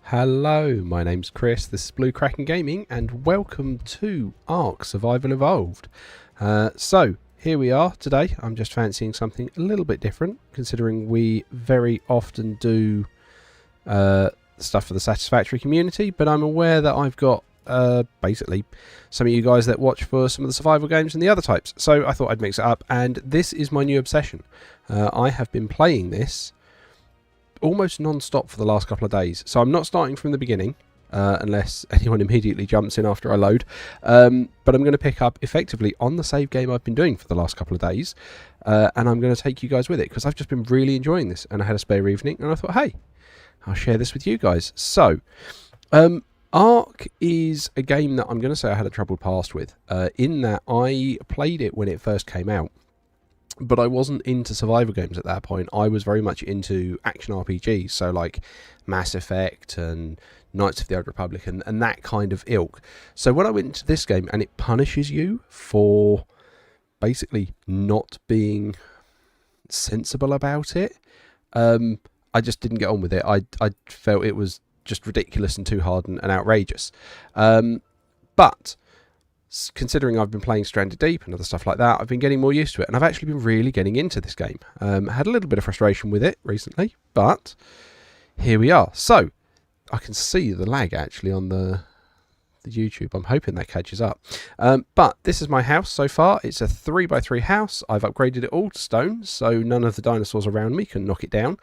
Hello, my name's Chris, this is Blue Kraken Gaming, and welcome to Ark Survival Evolved. So, here we are today. I'm just fancying something a little bit different, considering we very often do stuff for the Satisfactory community, but I'm aware that I've got basically some of you guys that watch for some of the survival games and the other types, so I thought I'd mix it up, and this is my new obsession. I have been playing this almost non-stop for the last couple of days, so I'm not starting from the beginning unless anyone immediately jumps in after I load, but I'm going to pick up effectively on the save game I've been doing for the last couple of days, and I'm going to take you guys with it because I've just been really enjoying this, and I had a spare evening and I thought, hey, I'll share this with you guys. So Ark is a game that I'm going to say I had a troubled past with, in that I played it when it first came out, but I wasn't into survival games at that point. I was very much into action RPGs, so like Mass Effect and Knights of the Old Republic and that kind of ilk. So when I went into this game and it punishes you for basically not being sensible about it, I just didn't get on with it. I felt it was just ridiculous and too hard and outrageous. But considering I've been playing Stranded Deep and other stuff like that, I've been getting more used to it, and I've actually been really getting into this game. I had a little bit of frustration with it recently, but here we are. So I can see the lag actually on the YouTube. I'm hoping that catches up. But this is my house so far. It's a 3x3 house. I've upgraded it all to stone, so none of the dinosaurs around me can knock it down.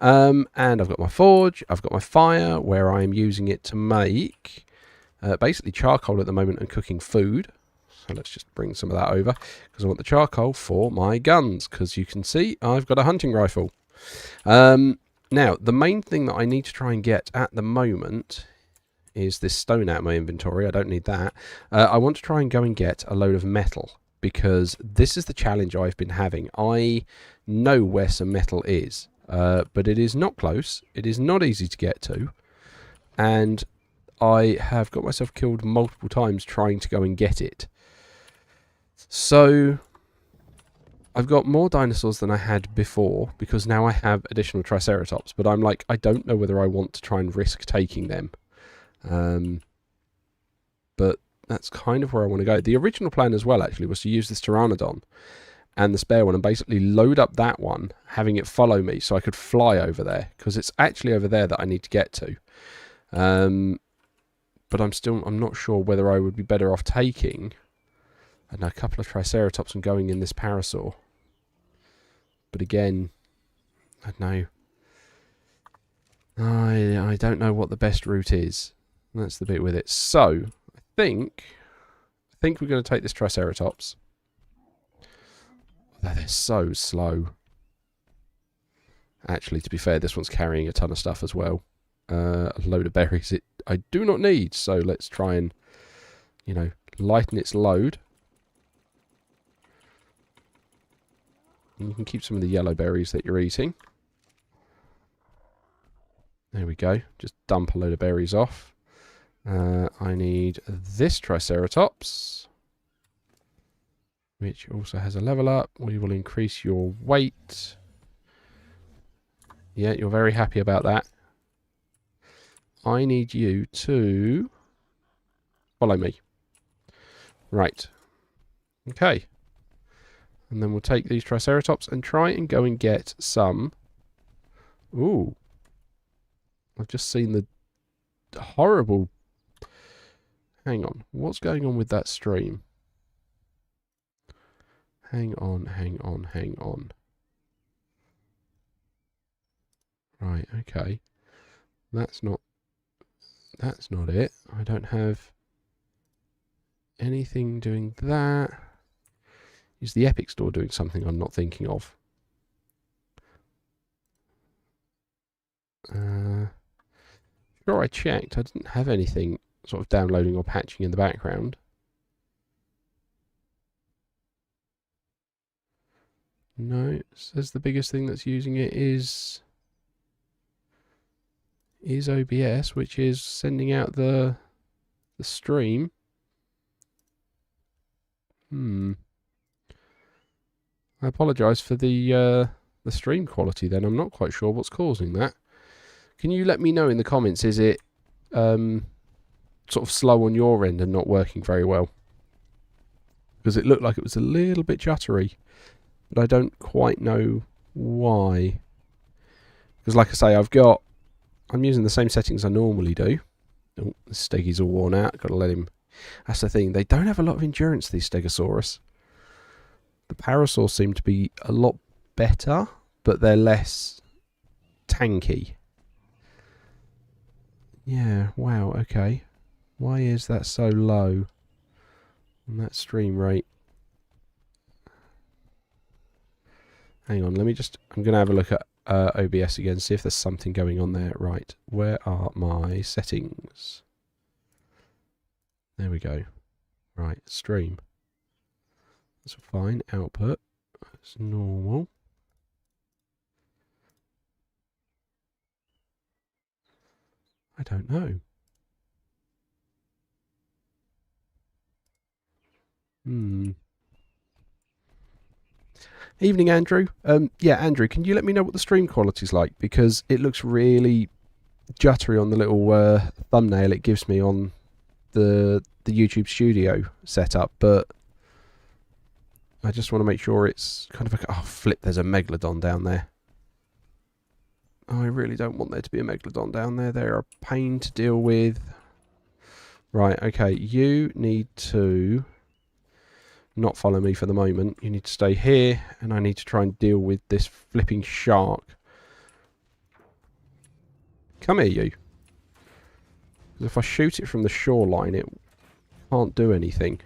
And I've got my forge, I've got my fire, where I'm using it to make basically charcoal at the moment and cooking food. So let's just bring some of that over, because I want the charcoal for my guns, because you can see I've got a hunting rifle. Now, the main thing that I need to try and get at the moment is this stone out of my inventory. I don't need that. I want to try and go and get a load of metal, because this is the challenge I've been having. I know where some metal is, but it is not close. It is not easy to get to, and I have got myself killed multiple times trying to go and get it. So I've got more dinosaurs than I had before, because now I have additional Triceratops, but I'm like, I don't know whether I want to try and risk taking them. But that's kind of where I want to go. The original plan as well actually was to use this Pteranodon and the spare one and basically load up that one, having it follow me so I could fly over there, because it's actually over there that I need to get to. But I'm not sure whether I would be better off taking, I don't know, a couple of Triceratops and going in this Parasaur. But again, I don't know. I don't know what the best route is. That's the bit with it. So I think we're going to take this Triceratops. Although they're so slow. Actually, to be fair, this one's carrying a ton of stuff as well. A load of berries I do not need, so let's try and, you know, lighten its load. And you can keep some of the yellow berries that you're eating. There we go. Just dump a load of berries off. I need this Triceratops, which also has a level up. We will increase your weight. Yeah, you're very happy about that. I need you to follow me. Right. Okay. And then we'll take these Triceratops and try and go and get some. Ooh. I've just seen the horrible... Hang on. What's going on with that stream? Hang on. Right, okay. That's not it. I don't have anything doing that. Is the Epic Store doing something I'm not thinking of? Sure, I checked. I didn't have anything sort of downloading or patching in the background. No, it says the biggest thing that's using it is OBS, which is sending out the stream. I apologise for the stream quality then. I'm not quite sure what's causing that. Can you let me know in the comments, is it sort of slow on your end and not working very well. Because it looked like it was a little bit juttery. But I don't quite know why. Because like I say, I'm using the same settings I normally do. Oh, the Steggy's all worn out. Got to let him. That's the thing. They don't have a lot of endurance, these Stegosaurus. The Parasaurs seem to be a lot better, but they're less tanky. Yeah, wow, okay. Why is that so low on that stream rate? Hang on, I'm going to have a look at OBS again, see if there's something going on there. Right, where are my settings? There we go. Right, stream. That's fine. Output. That's normal. I don't know. Evening, Andrew. Yeah, Andrew, can you let me know what the stream quality's like? Because it looks really juttery on the little thumbnail it gives me on the YouTube Studio setup, but I just want to make sure it's kind of like, oh flip, there's a Megalodon down there. Oh, I really don't want there to be a Megalodon down there. They're a pain to deal with. Right, okay, you need to not follow me for the moment. You need to stay here, and I need to try and deal with this flipping shark. Come here, you. Because if I shoot it from the shoreline, it can't do anything.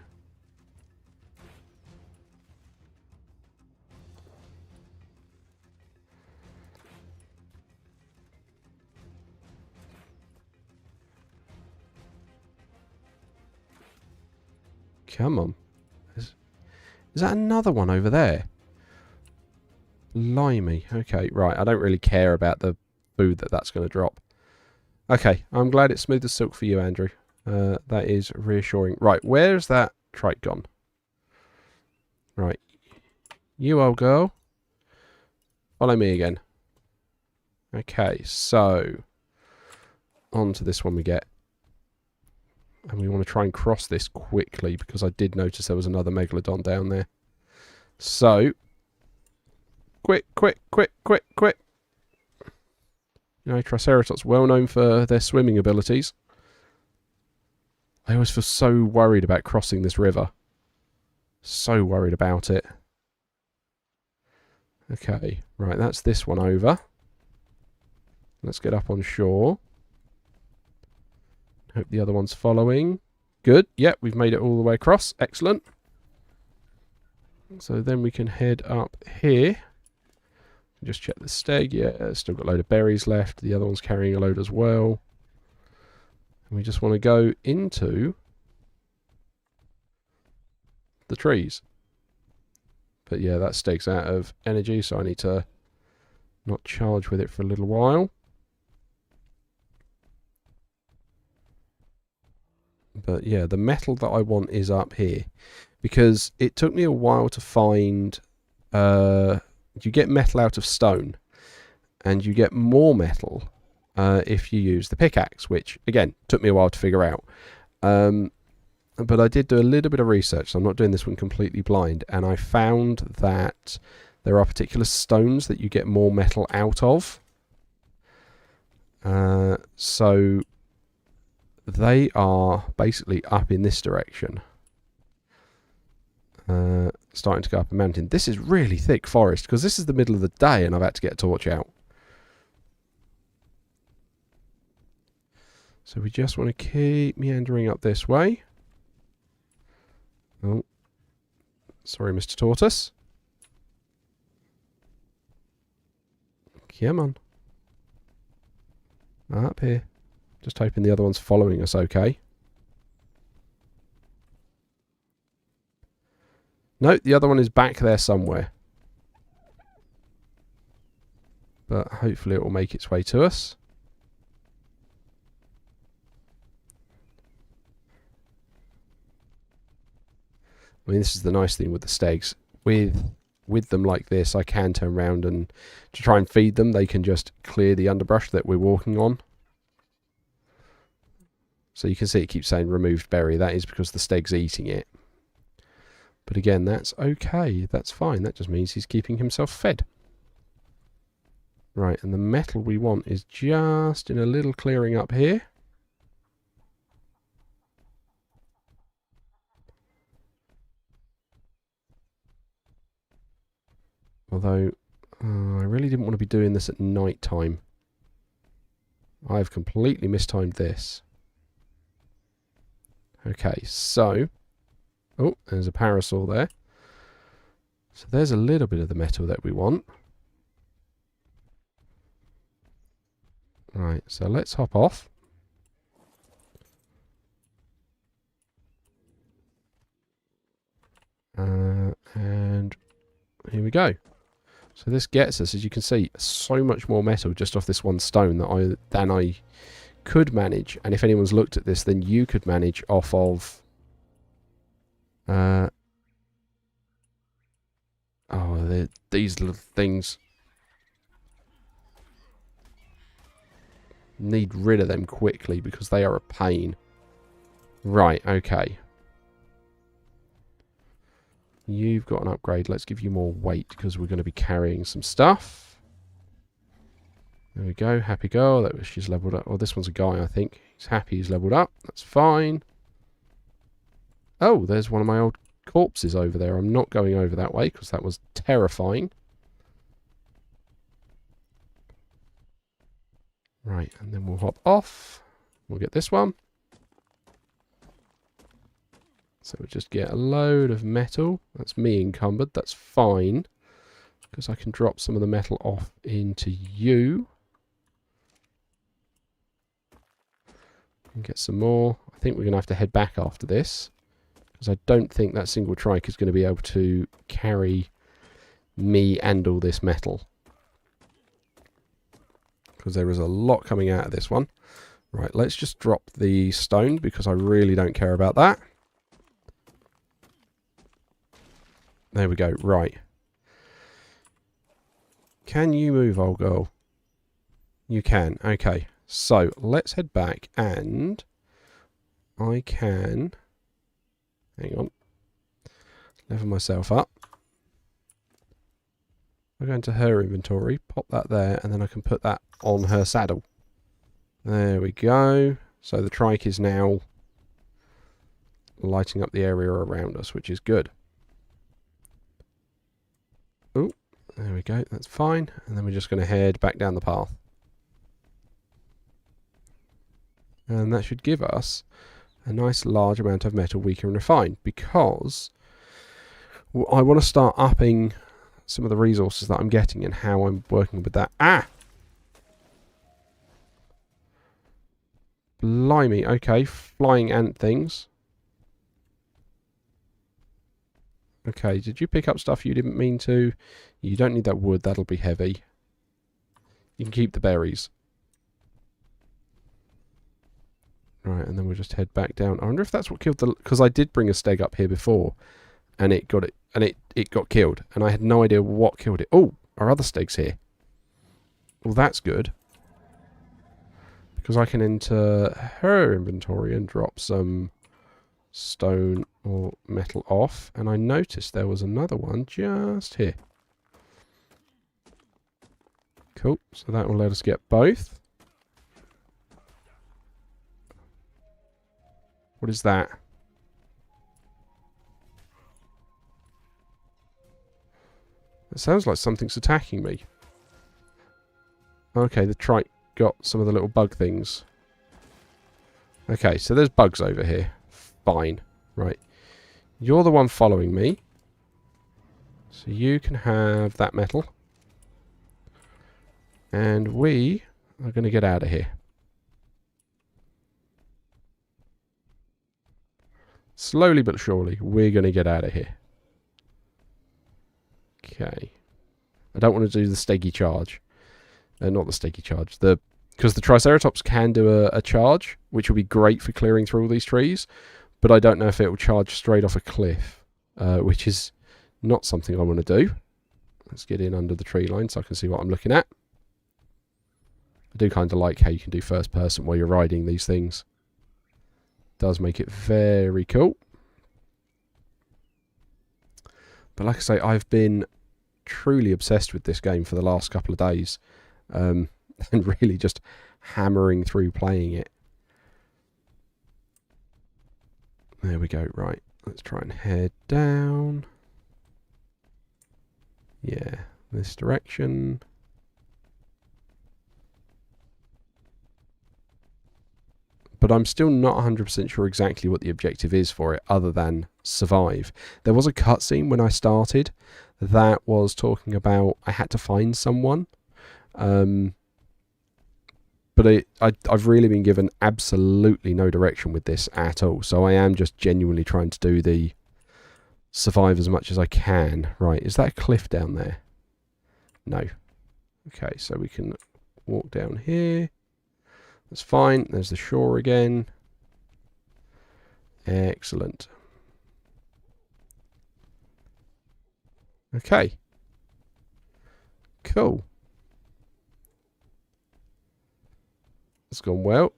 Come on. Is that another one over there? Blimey. Okay, right. I don't really care about the food that's going to drop. Okay, I'm glad it's smooth as silk for you, Andrew. That is reassuring. Right, where's that trike gone? Right. You old girl. Follow me again. Okay, so on to this one we get. And we want to try and cross this quickly because I did notice there was another Megalodon down there. So, quick, quick, quick, quick, quick. You know, Triceratops, well known for their swimming abilities. I always feel so worried about crossing this river. So worried about it. Okay, right, that's this one over. Let's get up on shore. Hope the other one's following. Good. Yep, we've made it all the way across. Excellent. So then we can head up here. Just check the steg. Yeah, still got a load of berries left. The other one's carrying a load as well. And we just want to go into the trees. But yeah, that steg's out of energy, so I need to not charge with it for a little while. But yeah, the metal that I want is up here. Because it took me a while to find... you get metal out of stone. And you get more metal if you use the pickaxe. Which, again, took me a while to figure out. But I did do a little bit of research. So I'm not doing this one completely blind. And I found that there are particular stones that you get more metal out of. So... they are basically up in this direction. Starting to go up a mountain. This is really thick forest because this is the middle of the day and I've had to get a torch out. So we just want to keep meandering up this way. Oh. Sorry, Mr. Tortoise. Come on. Up here. Just hoping the other one's following us okay. No, the other one is back there somewhere. But hopefully it will make its way to us. I mean, this is the nice thing with the stegs. With them like this, I can turn around and to try and feed them, they can just clear the underbrush that we're walking on. So you can see it keeps saying removed berry. That is because the steg's eating it. But again, that's okay. That's fine. That just means he's keeping himself fed. Right, and the metal we want is just in a little clearing up here. Although, I really didn't want to be doing this at night time. I've completely mistimed this. Okay, so... Oh, there's a parasol there. So there's a little bit of the metal that we want. Right, so let's hop off. And here we go. So this gets us, as you can see, so much more metal just off this one stone than I could manage. And if anyone's looked at this, then you could manage off of... these little things. Need rid of them quickly because they are a pain. Right, okay. You've got an upgrade. Let's give you more weight because we're going to be carrying some stuff. There we go. Happy girl. She's leveled up. Oh, this one's a guy, I think. He's happy he's leveled up. That's fine. Oh, there's one of my old corpses over there. I'm not going over that way because that was terrifying. Right, and then we'll hop off. We'll get this one. So we'll just get a load of metal. That's me encumbered. That's fine. Because I can drop some of the metal off into you. And get some more. I think we're going to have to head back after this. Because I don't think that single trike is going to be able to carry me and all this metal. Because there is a lot coming out of this one. Right, let's just drop the stone because I really don't care about that. There we go, right. Can you move, old girl? You can, okay. So, let's head back and I can... Hang on. Level myself up. I'll go into her inventory, pop that there, and then I can put that on her saddle. There we go. So the trike is now lighting up the area around us, which is good. Oh, there we go. That's fine. And then we're just going to head back down the path. And that should give us a nice large amount of metal we can refine, because I want to start upping some of the resources that I'm getting and how I'm working with that. Ah! Blimey, okay, flying ant things. Okay, did you pick up stuff you didn't mean to? You don't need that wood, that'll be heavy. You can keep the berries. Right, and then we'll just head back down. I wonder if that's what killed the... Because I did bring a steg up here before, and it got killed, and I had no idea what killed it. Oh, our other steg's here. Well, that's good. Because I can enter her inventory and drop some stone or metal off. And I noticed there was another one just here. Cool. So that will let us get both. What is that? It sounds like something's attacking me. Okay, the trike got some of the little bug things. Okay, so there's bugs over here. Fine. Right. You're the one following me. So you can have that metal. And we are going to get out of here. Slowly but surely, we're going to get out of here. Okay. I don't want to do the steggy charge. Not the steggy charge. Because the Triceratops can do a charge, which will be great for clearing through all these trees. But I don't know if it will charge straight off a cliff. Which is not something I want to do. Let's get in under the tree line so I can see what I'm looking at. I do kind of like how you can do first person while you're riding these things. does make it very cool. But like I say, I've been truly obsessed with this game for the last couple of days, and really just hammering through playing it. There we go. Right, let's try and head down. Yeah, this direction. But I'm still not 100% sure exactly what the objective is for it, other than survive. There was a cutscene when I started that was talking about I had to find someone. But I've really been given absolutely no direction with this at all. So I am just genuinely trying to do the survive as much as I can. Right, is that a cliff down there? No. Okay, so we can walk down here. That's fine. There's the shore again. Excellent. Okay. Cool. It's gone well.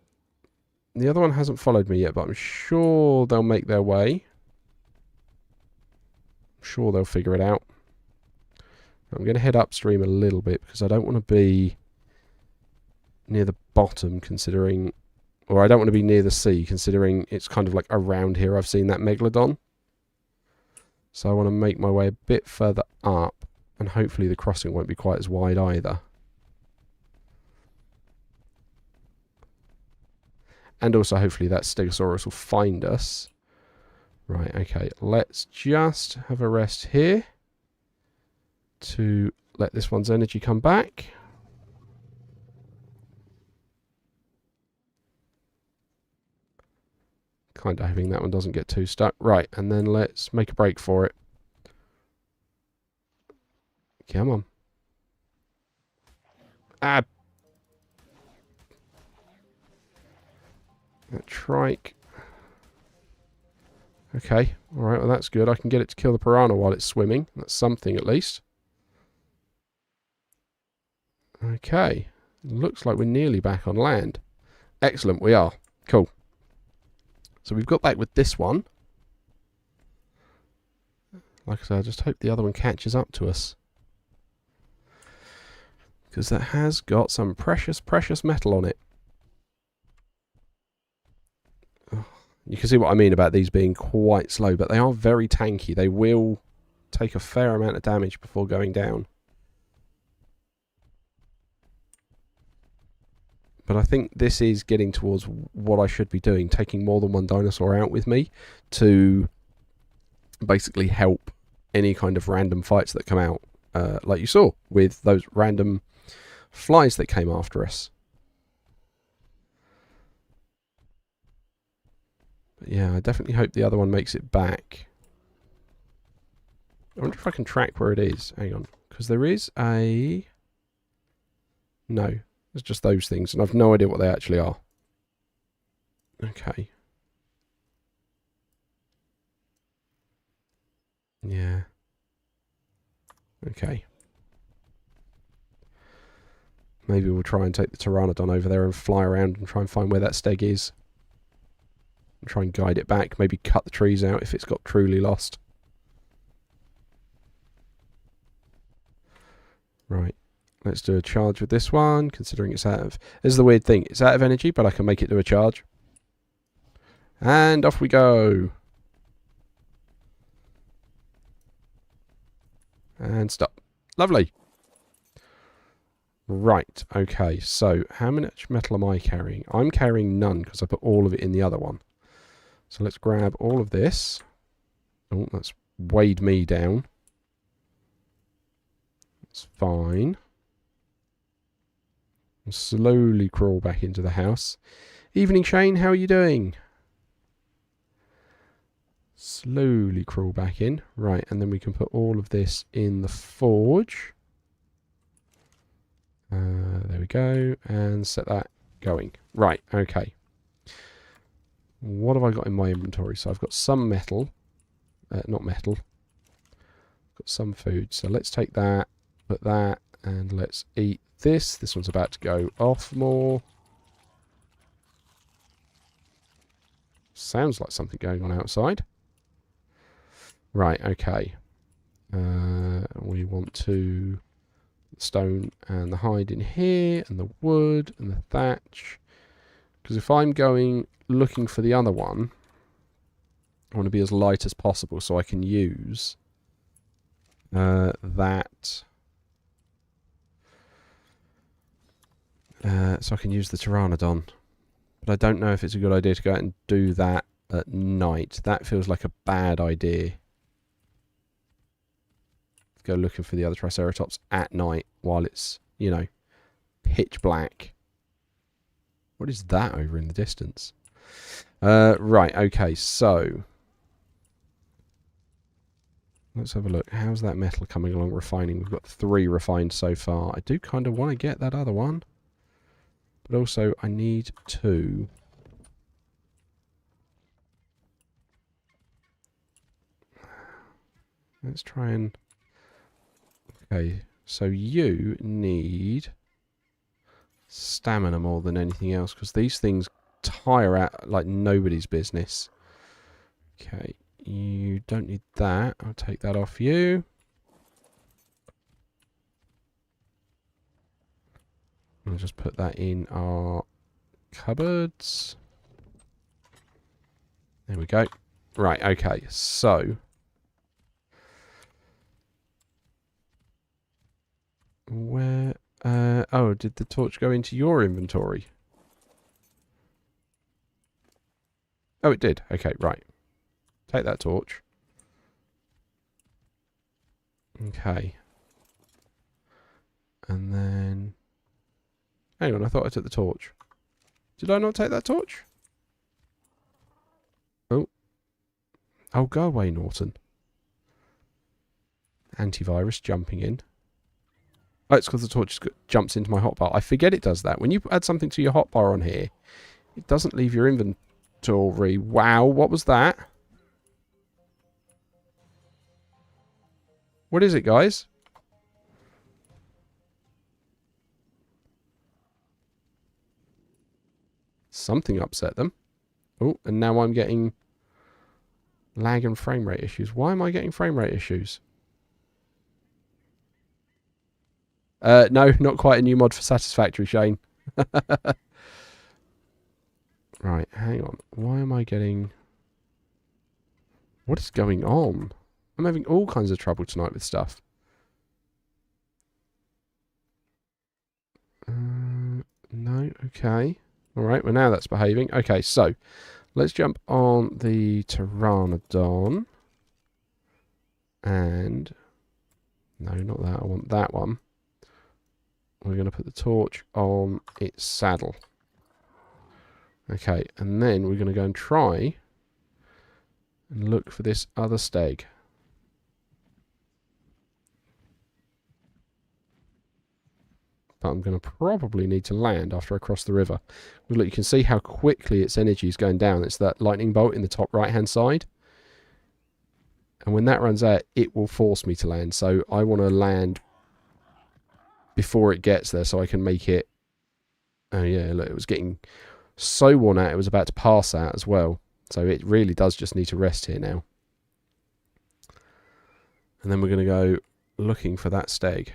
The other one hasn't followed me yet, but I'm sure they'll make their way. I'm sure they'll figure it out. I'm going to head upstream a little bit because I don't want to be near the bottom, considering, or I don't want to be near the sea, considering it's kind of like around here I've seen that megalodon. So I want to make my way a bit further up, and hopefully the crossing won't be quite as wide either. And also hopefully that Stegosaurus will find us. Right, okay, let's just have a rest here to let this one's energy come back. Kind of hoping that one doesn't get too stuck. Right, and then let's make a break for it. Come on. Ah. That trike. Okay, alright, well that's good. I can get it to kill the piranha while it's swimming. That's something at least. Okay, looks like we're nearly back on land. Excellent, we are. Cool. So we've got back with this one. Like I said, I just hope the other one catches up to us. Because that has got some precious, precious metal on it. You can see what I mean about these being quite slow, but they are very tanky. They will take a fair amount of damage before going down. But I think this is getting towards what I should be doing, taking more than one dinosaur out with me to basically help any kind of random fights that come out, like you saw with those random flies that came after us. But yeah, I definitely hope the other one makes it back. I wonder if I can track where it is. Hang on, because there is a... No. It's just those things, and I've no idea what they actually are. Okay. Yeah. Okay. Maybe we'll try and take the Pteranodon over there and fly around and try and find where that steg is. And try and guide it back. Maybe cut the trees out if it's got truly lost. Right. Let's do a charge with this one, considering it's out of... This is the weird thing. It's out of energy, but I can make it do a charge. And off we go. And stop. Lovely. Right, okay. So, how much metal am I carrying? I'm carrying none, because I put all of it in the other one. So let's grab all of this. Oh, that's weighed me down. That's fine. And slowly crawl back into the house. Evening, Shane. How are you doing? Slowly crawl back in. Right, and then we can put all of this in the forge. There we go. And set that going. Right, okay. What have I got in my inventory? So I've got some metal. Not metal. I've got some food. So let's take that, put that, and let's eat this. This one's about to go off more. Sounds like something going on outside. Right, okay. We want to stone and the hide in here, and the wood and the thatch. Because if I'm going looking for the other one, I want to be as light as possible so I can use that. So I can use the Pteranodon. But I don't know if it's a good idea to go out and do that at night. That feels like a bad idea. Go looking for the other Triceratops at night while it's, you know, pitch black. What is that over in the distance? Right, okay, so let's have a look. How's that metal coming along refining? We've got 3 refined so far. I do kind of want to get that other one. But also, I need 2. Let's try and... Okay, so you need stamina more than anything else, because these things tire out like nobody's business. Okay, you don't need that. I'll take that off you. I'll just put that in our cupboards. There we go. Right, okay, so... Where... oh, did the torch go into your inventory? Oh, it did. Okay, right. Take that torch. Okay. And then... Hang on, I thought I took the torch. Did I not take that torch? Oh. Oh, go away, Norton. Antivirus jumping in. Oh, it's because the torch jumps into my hotbar. I forget it does that. When you add something to your hotbar on here, it doesn't leave your inventory. Wow, what was that? What is it, guys? Something upset them. Oh, and now I'm getting lag and frame rate issues. Why am I getting frame rate issues? No, not quite a new mod for Satisfactory, Shane. Right, hang on. Why am I getting... What is going on? I'm having all kinds of trouble tonight with stuff. No, okay. Alright, well now that's behaving. Okay, so let's jump on the Pteranodon. And... No, not that. I want that one. We're going to put the torch on its saddle. Okay, and then we're going to go and try and look for this other steg. But I'm going to probably need to land after I cross the river. Because look, you can see how quickly its energy is going down. It's that lightning bolt in the top right hand side. And when that runs out, it will force me to land. So I want to land before it gets there so I can make it... Oh yeah, look, it was getting so worn out it was about to pass out as well. So it really does just need to rest here now. And then we're going to go looking for that steg.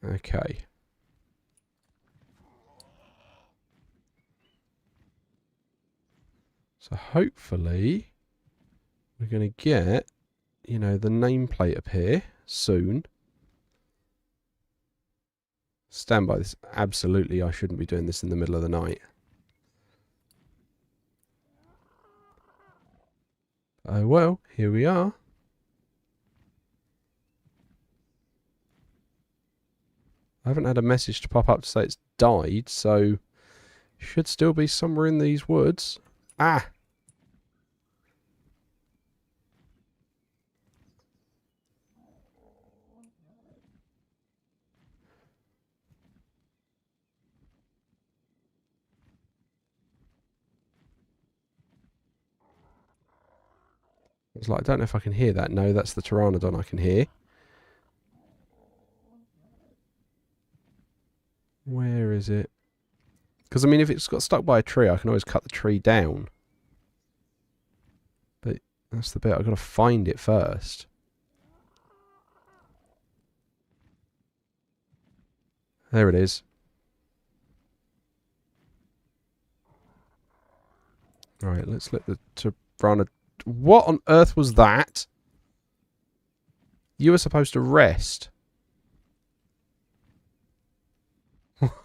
Okay. So hopefully we're going to get, you know, the nameplate appear soon. Stand by this. Absolutely, I shouldn't be doing this in the middle of the night. Oh well, here we are. I haven't had a message to pop up to say it's died, so should still be somewhere in these woods. Ah! It's like, I don't know if I can hear that. No, that's the Pteranodon I can hear. Where is it? Because, I mean, if it's got stuck by a tree, I can always cut the tree down. But that's the bit. I've got to find it first. There it is. Right, let's let the Tirana... What on earth was that? You were supposed to rest.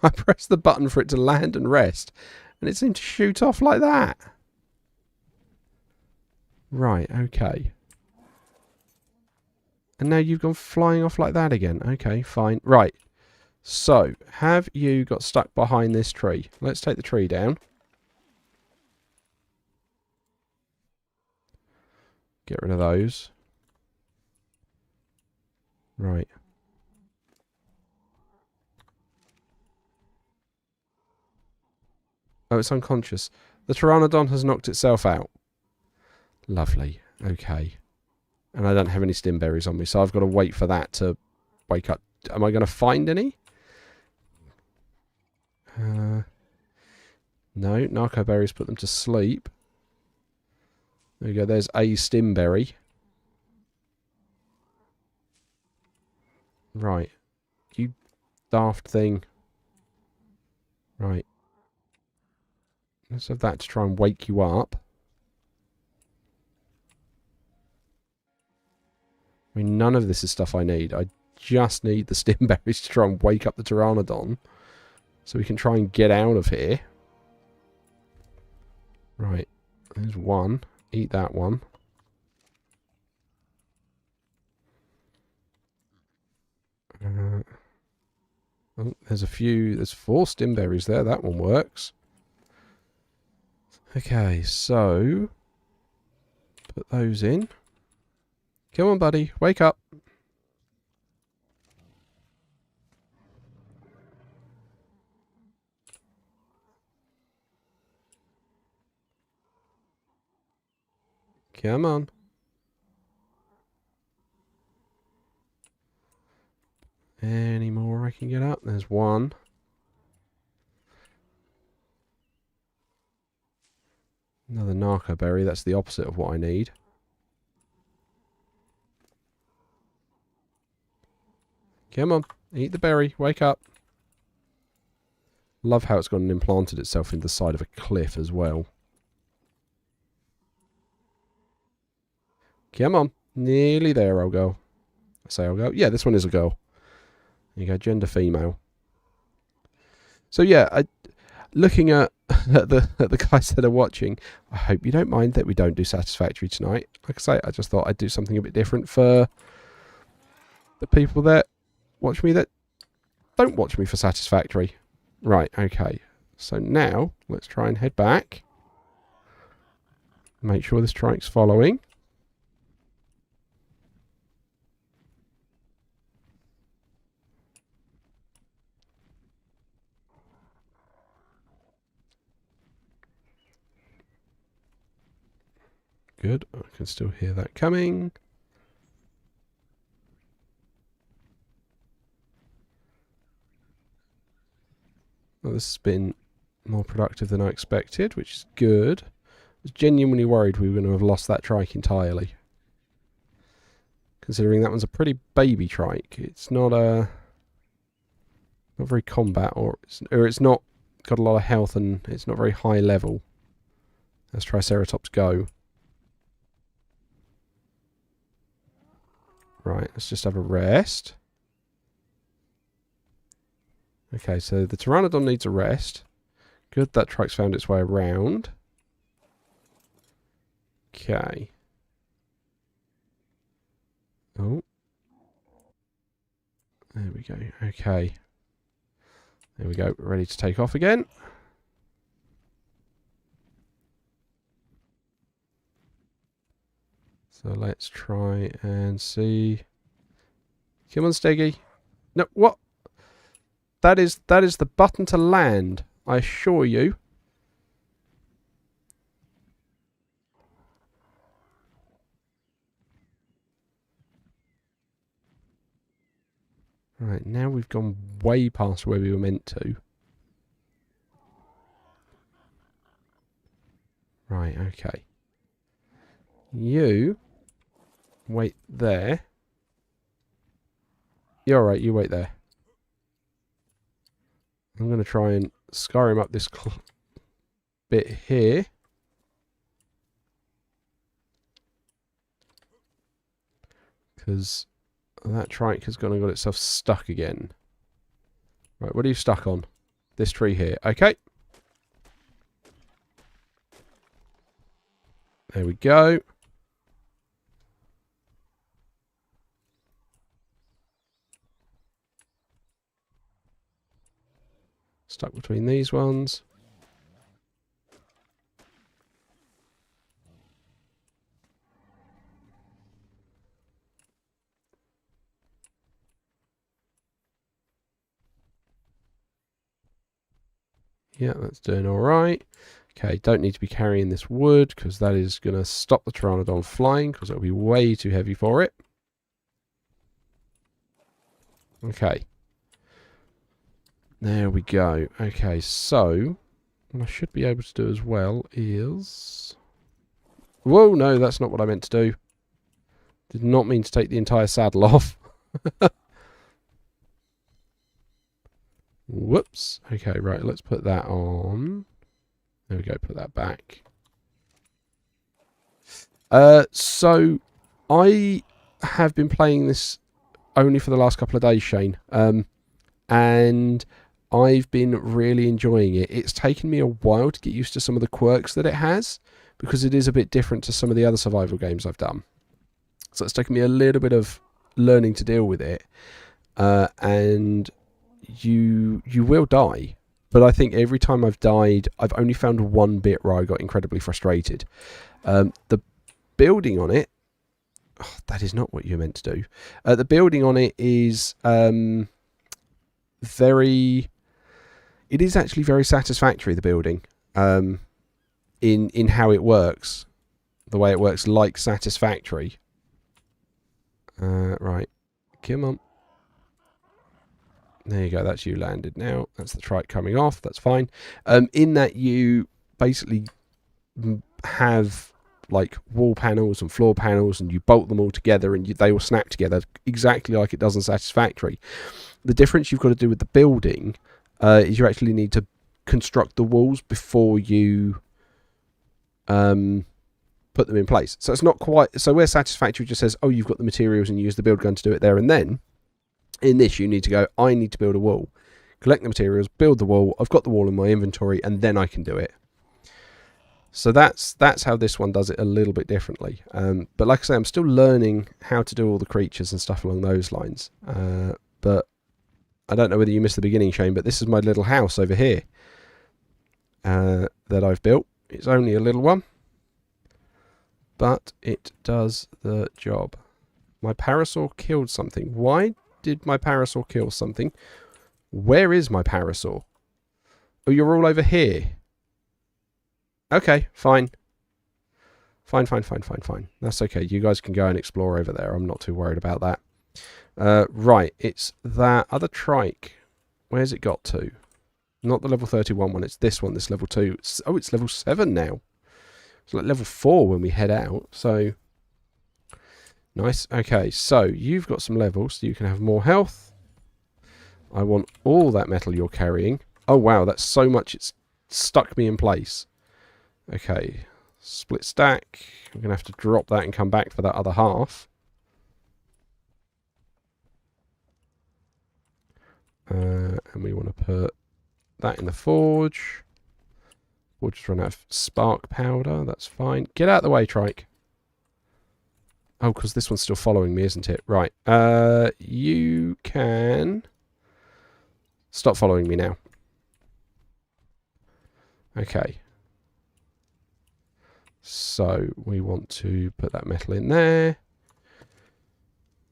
I pressed the button for it to land and rest, and it seemed to shoot off like that. Right, okay. And now you've gone flying off like that again. Okay, fine. Right. So, have you got stuck behind this tree? Let's take the tree down. Get rid of those. Right. Oh, it's unconscious. The Pteranodon has knocked itself out. Lovely. Okay. And I don't have any stimberries on me, so I've got to wait for that to wake up. Am I going to find any? No. Narcoberries put them to sleep. There you go. There's a stimberry. Right. You daft thing. Right. Let's have that to try and wake you up. I mean, none of this is stuff I need. I just need the stimberries to try and wake up the Pteranodon. So we can try and get out of here. Right. There's one. Eat that one. Oh, there's a few. There's 4 stimberries there. That one works. Okay, so... put those in. Come on, buddy. Wake up. Come on. Any more I can get up? There's one. Another narcoberry. That's the opposite of what I need. Come on. Eat the berry. Wake up. Love how it's gone and implanted itself in the side of a cliff as well. Come on. Nearly there, I'll go. I say I'll go. Yeah, this one is a girl. There you go. Gender female. So yeah, looking at the guys that are watching, I hope you don't mind that we don't do Satisfactory tonight. Like I say, I just thought I'd do something a bit different for the people that watch me that don't watch me for Satisfactory. Right, okay. So now, let's try and head back. Make sure this trike's following. Good, I can still hear that coming. Well, this has been more productive than I expected, which is good. I was genuinely worried we were going to have lost that trike entirely. Considering that one's a pretty baby trike. It's not not very combat, or it's not got a lot of health, and it's not very high level as Triceratops go. Right, let's just have a rest. Okay, so the Pteranodon needs a rest. Good, that trike's found its way around. Okay. Oh. There we go. Okay. There we go. Ready to take off again. So let's try and see. Come on, Steggy. No, what? That is the button to land, I assure you. Right, now we've gone way past where we were meant to. Right, okay. You wait there. You're alright, you wait there. I'm going to try and scar him up this bit here. Because that trike has gone and got itself stuck again. Right, what are you stuck on? This tree here. Okay. There we go. Stuck between these ones. Yeah, that's doing alright. Okay, don't need to be carrying this wood because that is going to stop the Pteranodon flying because it'll be way too heavy for it. Okay. There we go. Okay, so what I should be able to do as well is... Whoa, no, that's not what I meant to do. Did not mean to take the entire saddle off. Whoops. Okay, right, let's put that on. There we go, put that back. So I have been playing this only for the last couple of days, Shane. And I've been really enjoying it. It's taken me a while to get used to some of the quirks that it has, because it is a bit different to some of the other survival games I've done. So it's taken me a little bit of learning to deal with it. And you will die. But I think every time I've died, I've only found one bit where I got incredibly frustrated. The building on it... Oh, that is not what you're meant to do. The building on it is very... It is actually very satisfactory, the building. In how it works. The way it works, like satisfactory. Right. Come on. There you go, that's you landed now. That's the trike coming off, that's fine. In that you basically have like wall panels and floor panels and you bolt them all together and they all snap together exactly like it does in Satisfactory. The difference you've got to do with the building is you actually need to construct the walls before you put them in place. So it's not quite... So where Satisfactory just says, oh, you've got the materials and you use the build gun to do it there and then, in this, you need to go, I need to build a wall. Collect the materials, build the wall. I've got the wall in my inventory, and then I can do it. So that's how this one does it a little bit differently. But like I say, I'm still learning how to do all the creatures and stuff along those lines. But I don't know whether you missed the beginning, Shane, but this is my little house over here that I've built. It's only a little one, but it does the job. My parasaur killed something. Why did my parasaur kill something? Where is my parasaur? Oh, you're all over here. Okay, fine. Fine. That's okay. You guys can go and explore over there. I'm not too worried about that. Right, it's that other trike. Where's it got to? Not the level 31 one. It's this one, this level 2. Oh, it's level 7 now. It's like level 4 when we head out. So... Nice. Okay, so you've got some levels so you can have more health. I want all that metal you're carrying. Oh, wow, that's so much it's stuck me in place. Okay, split stack. I'm going to have to drop that and come back for that other half. And we want to put that in the forge. We'll just run out of spark powder. That's fine. Get out of the way, trike. Oh, because this one's still following me, isn't it? Right. You can... Stop following me now. Okay. So, we want to put that metal in there.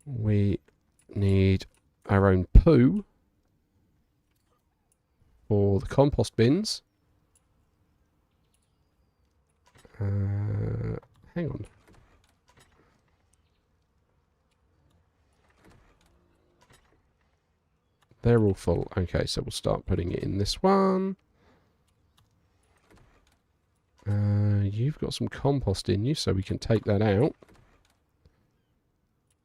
We need our own poo for the compost bins. Hang on. They're all full. Okay, so we'll start putting it in this one. you've got some compost in you, so we can take that out.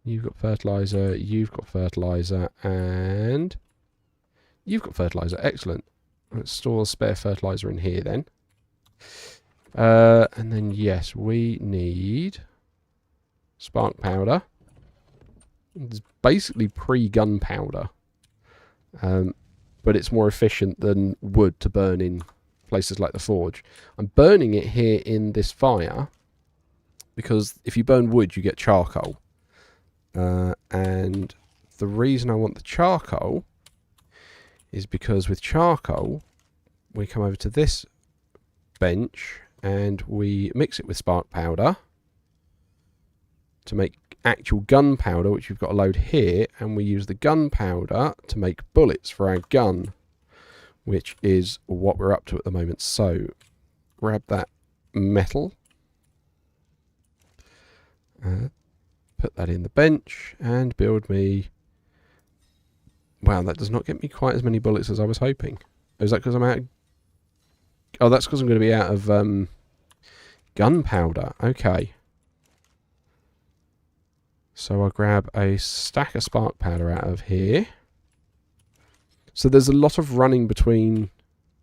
You've got fertilizer, you've got fertilizer, and you've got fertilizer. Excellent. Let's store spare fertilizer in here then. And then, yes, we need spark powder. It's basically pre-gunpowder. But it's more efficient than wood to burn in places like the forge. I'm burning it here in this fire because if you burn wood, you get charcoal. And the reason I want the charcoal is because with charcoal, we come over to this bench and we mix it with spark powder to make actual gunpowder, which we've got a load here, and we use the gunpowder to make bullets for our gun, which is what we're up to at the moment. So grab that metal, put that in the bench, and build me... Wow, that does not get me quite as many bullets as I was hoping. Is that because I'm out of... Oh, that's because I'm going to be out of gunpowder. Okay. So I'll grab a stack of spark powder out of here. So there's a lot of running between...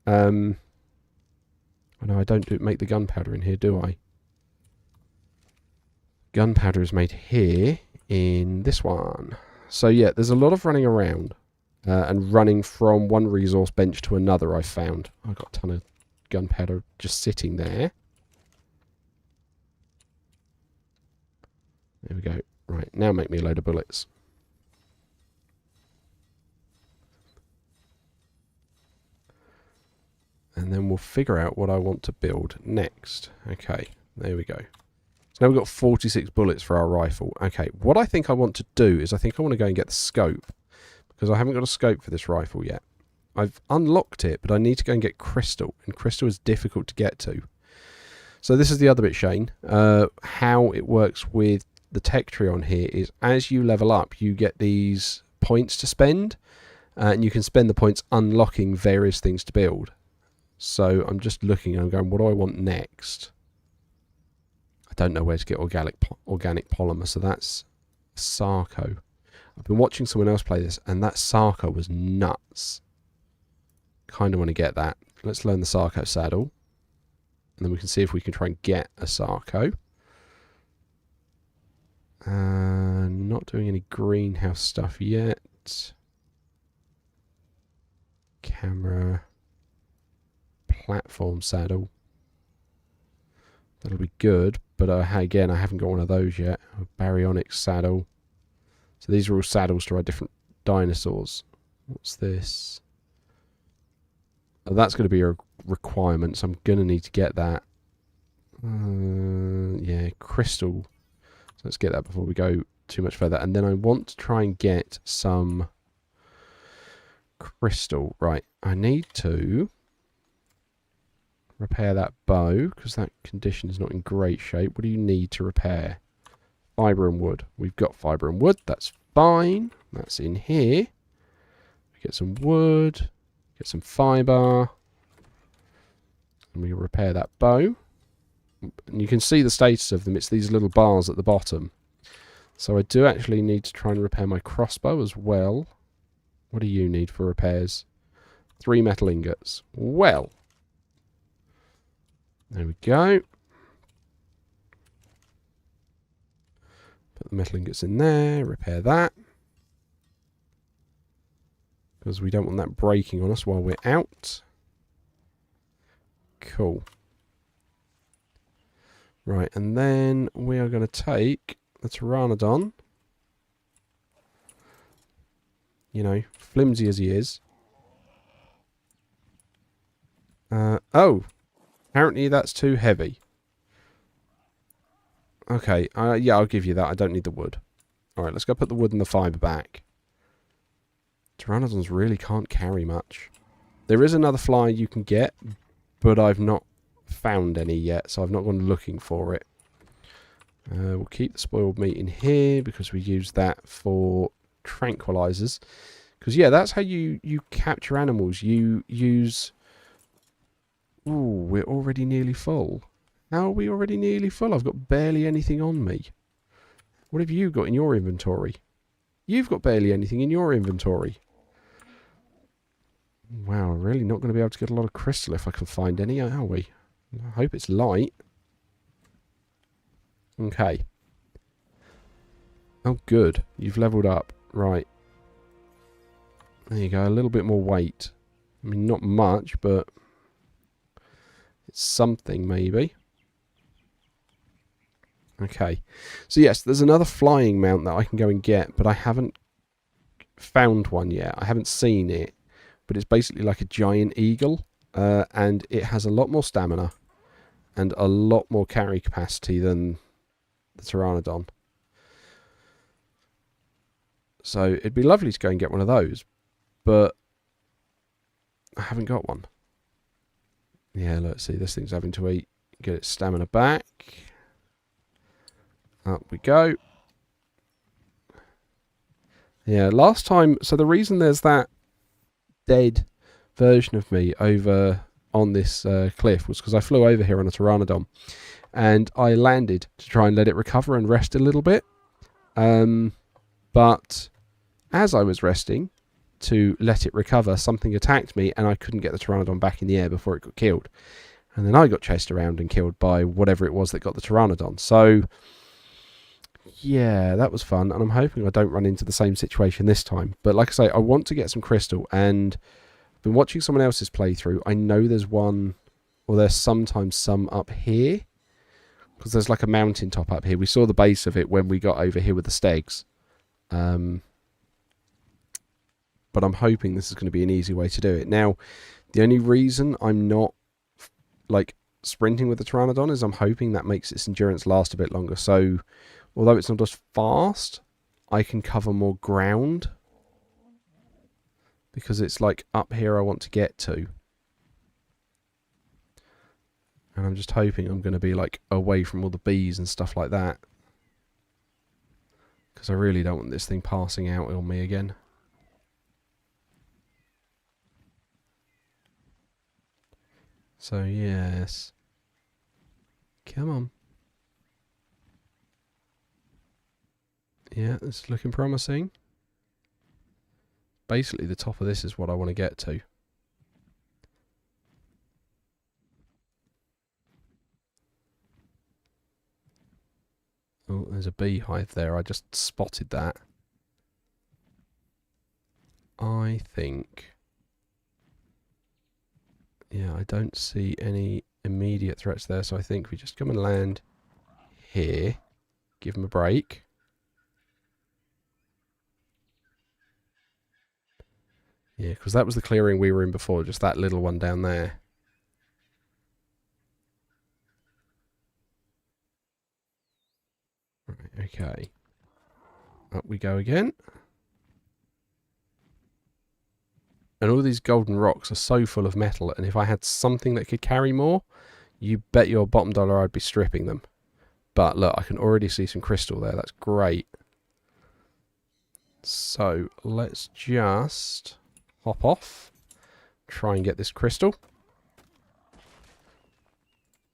Oh no, I don't make the gunpowder in here, do I? Gunpowder is made here in this one. So yeah, there's a lot of running around. And running from one resource bench to another, I've found. I've got a ton of gunpowder just sitting there. There we go. Right, now make me a load of bullets. And then we'll figure out what I want to build next. Okay, there we go. So now we've got 46 bullets for our rifle. Okay, what I think I want to do is I think I want to go and get the scope. Because I haven't got a scope for this rifle yet. I've unlocked it, but I need to go and get crystal. And crystal is difficult to get to. So this is the other bit, Shane. How it works with the tech tree on here is as you level up, you get these points to spend. And you can spend the points unlocking various things to build. So I'm just looking and I'm going, what do I want next? I don't know where to get organic polymer, so that's Sarco. I've been watching someone else play this, and that Sarco was nuts. Kind of want to get that. Let's learn the Sarco saddle. And then we can see if we can try and get a Sarco. Not doing any greenhouse stuff yet. Camera. Platform saddle. That'll be good, but again, I haven't got one of those yet. A baryonic saddle. So these are all saddles to our different dinosaurs. What's this? Oh, that's going to be a requirement, so I'm going to need to get that. Yeah, crystal. So let's get that before we go too much further. And then I want to try and get some crystal. Right, I need to repair that bow, because that condition is not in great shape. What do you need to repair? Fibre and wood. We've got fibre and wood. That's fine. That's in here. Get some wood. Get some fibre. And we repair that bow. And you can see the status of them. It's these little bars at the bottom. So I do actually need to try and repair my crossbow as well. What do you need for repairs? 3 metal ingots. Well. There we go. Put the metal ingots in there, repair that. Because we don't want that breaking on us while we're out. Cool. Right, and then we are going to take the Pteranodon. You know, flimsy as he is. Oh! Apparently that's too heavy. Okay, yeah, I'll give you that. I don't need the wood. Alright, let's go put the wood and the fibre back. Pteranodons really can't carry much. There is another fly you can get, but I've not found any yet, so I've not gone looking for it. We'll keep the spoiled meat in here, because we use that for tranquilizers. Because, yeah, that's how you capture animals. You use... Ooh, we're already nearly full. How are we already nearly full? I've got barely anything on me. What have you got in your inventory? You've got barely anything in your inventory. Wow, we're really not going to be able to get a lot of crystal if I can find any, are we? I hope it's light. Okay. Oh, good. You've leveled up. Right. There you go. A little bit more weight. I mean, not much, but it's something, maybe. Okay. So, yes, there's another flying mount that I can go and get, but I haven't found one yet. I haven't seen it. But it's basically like a giant eagle. And it has a lot more stamina and a lot more carry capacity than the Pteranodon. So it'd be lovely to go and get one of those, but I haven't got one. Yeah, let's see, this thing's having to eat. Get its stamina back. Up we go. Yeah, last time, so the reason there's that dead version of me over on this cliff was because I flew over here on a Pteranodon and I landed to try and let it recover and rest a little bit. But as I was resting to let it recover, something attacked me and I couldn't get the Pteranodon back in the air before it got killed. And then I got chased around and killed by whatever it was that got the Pteranodon. So, yeah, that was fun. And I'm hoping I don't run into the same situation this time. But like I say, I want to get some crystal. And I've been watching someone else's playthrough. I know there's one, or there's sometimes some up here. Because there's like a mountain top up here. We saw the base of it when we got over here with the stegs. But I'm hoping this is going to be an easy way to do it. Now, the only reason I'm not like sprinting with the Pteranodon is I'm hoping that makes its endurance last a bit longer. So, although it's not as fast, I can cover more ground. Because it's like up here I want to get to. And I'm just hoping I'm going to be like away from all the bees and stuff like that. Because I really don't want this thing passing out on me again. So, yes. Come on. Yeah, it's looking promising. Basically, the top of this is what I want to get to. Oh, there's a beehive there. I just spotted that. I think... Yeah, I don't see any immediate threats there, so I think we just come and land here. Give them a break. Yeah, because that was the clearing we were in before, just that little one down there. Right, okay. Up we go again. And all these golden rocks are so full of metal, and if I had something that could carry more, you bet your bottom dollar I'd be stripping them. But look, I can already see some crystal there. That's great. So let's just hop off. Try and get this crystal.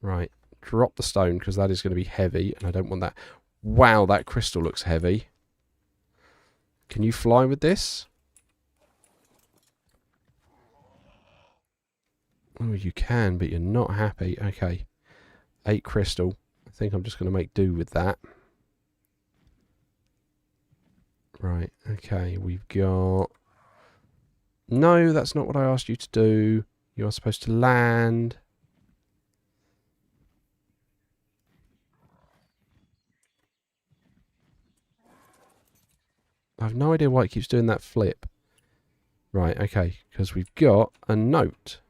Right. Drop the stone because that is going to be heavy and I don't want that. Wow, that crystal looks heavy. Can you fly with this? Oh, you can, but you're not happy. Okay. 8 crystal. I think I'm just going to make do with that. Right, okay, we've got... No, that's not what I asked you to do. You're supposed to land. I have no idea why it keeps doing that flip. Right, okay, because we've got a note.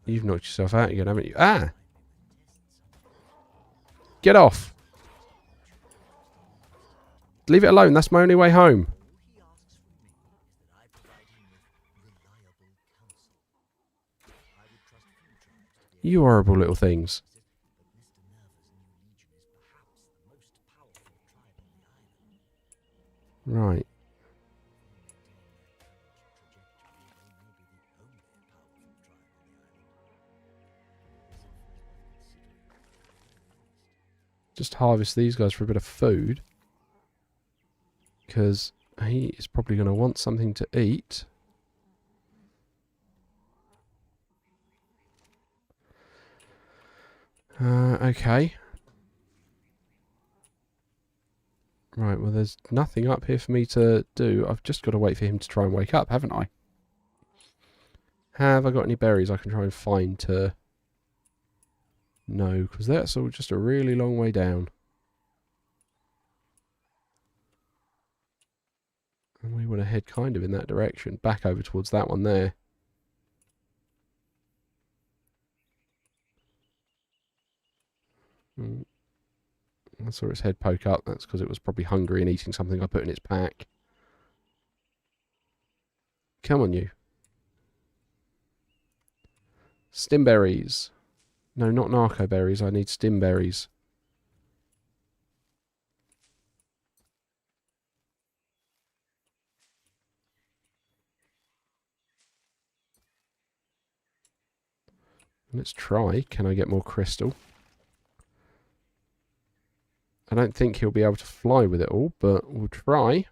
You've knocked yourself out again, haven't you? Ah! Get off! Leave it alone, that's my only way home. You horrible little things. Right. Just harvest these guys for a bit of food. Because he is probably going to want something to eat. Okay. Right, well there's nothing up here for me to do. I've just got to wait for him to try and wake up, haven't I? Have I got any berries I can try and find to... No, because that's all just a really long way down. And we want to head kind of in that direction. Back over towards that one there. I saw its head poke up. That's because it was probably hungry and eating something I put in its pack. Come on, you. Stimberries. No, not narco berries. I need stimberries. Let's try. Can I get more crystal? I don't think he'll be able to fly with it all, but we'll try.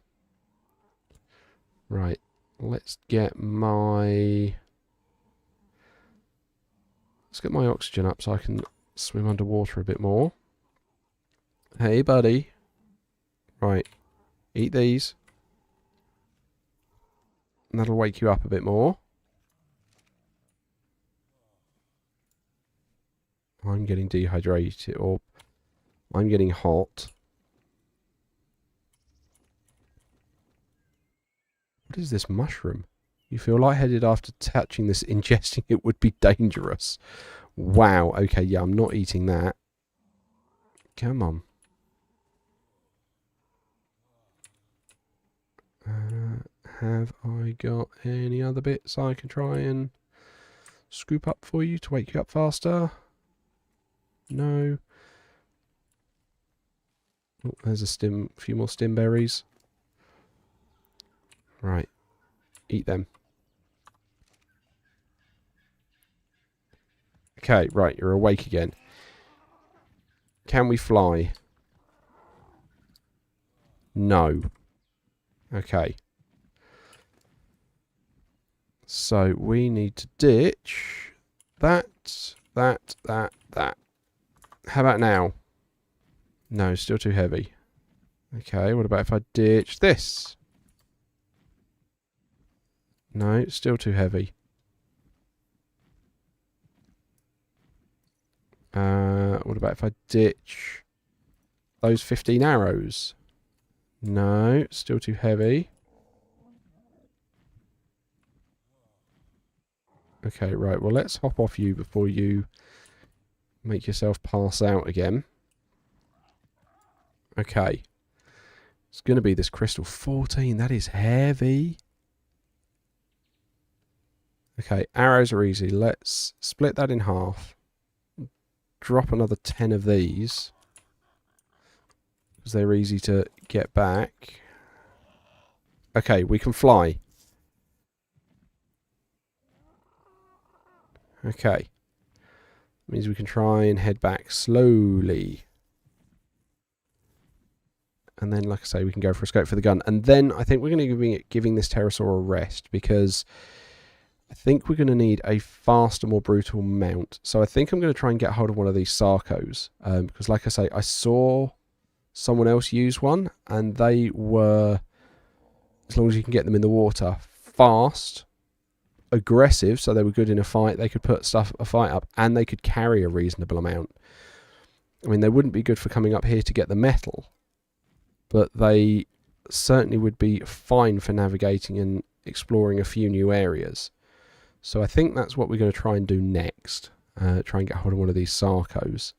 Right. Let's get my oxygen up so I can swim underwater a bit more. Hey, buddy. Right. Eat these. And that'll wake you up a bit more. I'm getting dehydrated, or I'm getting hot. What is this mushroom? You feel lightheaded after touching this. Ingesting it would be dangerous. Wow. Okay, yeah, I'm not eating that. Come on. Have I got any other bits I can try and scoop up for you to wake you up faster? No. Oh, there's a few more stim berries. Right. Eat them. Okay, right, you're awake again. Can we fly? No. Okay. So we need to ditch that. How about now? No, still too heavy. Okay, what about if I ditch this? No, still too heavy. What about if I ditch those 15 arrows? No, still too heavy. Okay, right, well let's hop off you before you make yourself pass out again. Okay. It's going to be this crystal. 14, that is heavy. Okay, arrows are easy. Let's split that in half. Drop another 10 of these. Because they're easy to get back. Okay, we can fly. Okay. Means we can try and head back slowly. And then, like I say, we can go for a scope for the gun. And then I think we're going to be giving this pterosaur a rest, because I think we're going to need a faster, more brutal mount. So I think I'm going to try and get hold of one of these Sarcos. Because like I say, I saw someone else use one, and they were, as long as you can get them in the water, fast, aggressive, so they were good in a fight. They could put a fight up, and they could carry a reasonable amount. I mean, they wouldn't be good for coming up here to get the metal, but they certainly would be fine for navigating and exploring a few new areas. So I think that's what we're going to try and do next. Try and get hold of one of these Sarcos.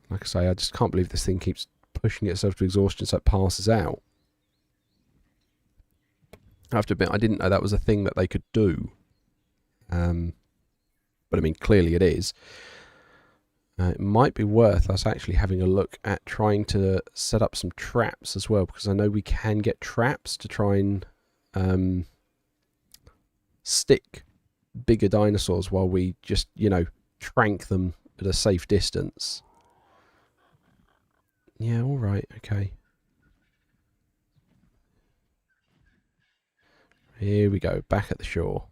Like I say, I just can't believe this thing keeps pushing itself to exhaustion so it passes out. I have to admit, I didn't know that was a thing that they could do. But I mean, clearly it is. It might be worth us actually having a look at trying to set up some traps as well, because I know we can get traps to try and stick bigger dinosaurs while we just, you know, trank them at a safe distance. Yeah, all right, okay. Here we go, back at the shore.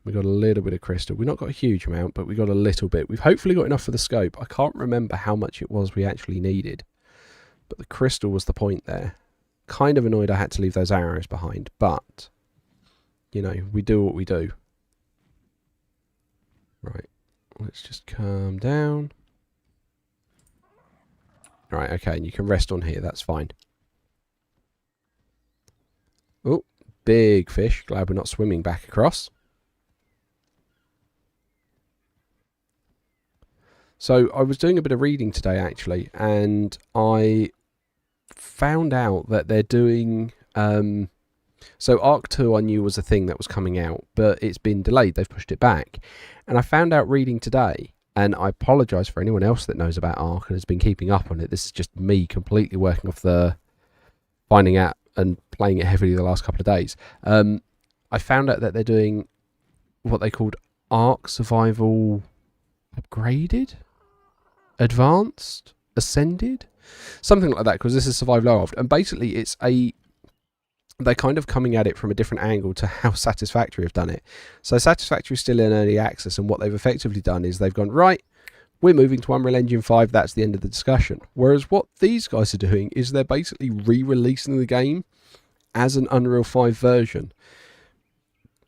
We got a little bit of crystal. We've not got a huge amount, but we got a little bit. We've hopefully got enough for the scope. I can't remember how much it was we actually needed, but the crystal was the point there. Kind of annoyed I had to leave those arrows behind, but, you know, we do what we do. Right, let's just calm down. Right, okay, and you can rest on here, that's fine. Oh, big fish. Glad we're not swimming back across. So I was doing a bit of reading today, actually, and I found out that they're doing... so Arc 2 I knew was a thing that was coming out, but it's been delayed. They've pushed it back. And I found out reading today, and I apologise for anyone else that knows about Arc and has been keeping up on it. This is just me completely working off the... finding out and playing it heavily the last couple of days. I found out that they're doing what they called Arc Survival Upgraded? Advanced? Ascended? Something like that, because this is Survival Evolved. And basically it's a... they're kind of coming at it from a different angle to how Satisfactory have done it. So Satisfactory is still in early access, and what they've effectively done is they've gone, right, we're moving to Unreal Engine 5, that's the end of the discussion. Whereas what these guys are doing is they're basically re-releasing the game as an Unreal 5 version.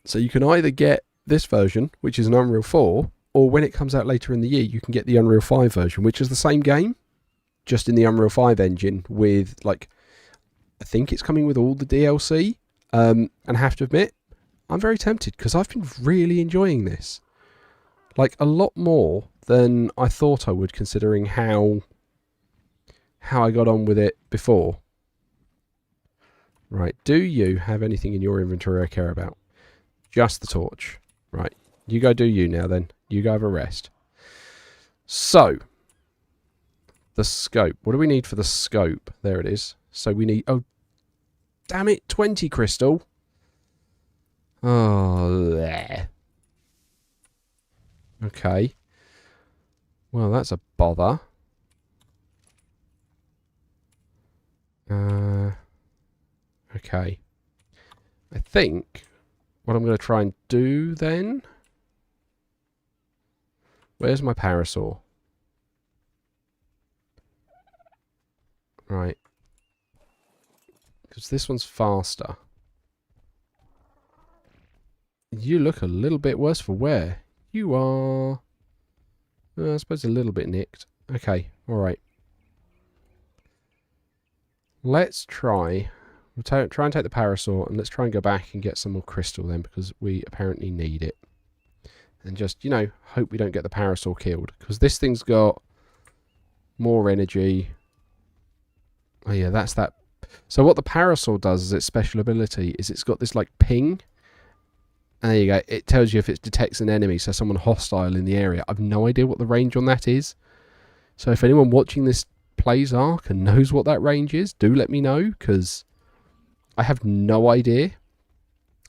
So you can either get this version, which is an Unreal 4, or when it comes out later in the year, you can get the Unreal 5 version, which is the same game, just in the Unreal 5 engine with, like, I think it's coming with all the DLC. And I have to admit, I'm very tempted because I've been really enjoying this. Like, a lot more than I thought I would, considering how I got on with it before. Right, do you have anything in your inventory I care about? Just the torch. Right, you go do you now then. You go have a rest. So, the scope. What do we need for the scope? There it is. So we need... oh, damn it, 20 crystal. Oh, there. Okay. Well, that's a bother. Okay. I think what I'm going to try and do then... where's my parasaur? Right. Because this one's faster. You look a little bit worse for wear. You are... I suppose a little bit nicked. Okay, alright. Let's try... we'll try and take the parasaur, and let's try and go back and get some more crystal then, because we apparently need it. And just, you know, hope we don't get the parasaur killed. Because this thing's got more energy. Oh yeah, that's that. So what the parasaur does as its special ability is it's got this like ping. And there you go. It tells you if it detects an enemy, so someone hostile in the area. I've no idea what the range on that is. So if anyone watching this plays Ark and knows what that range is, do let me know, because I have no idea.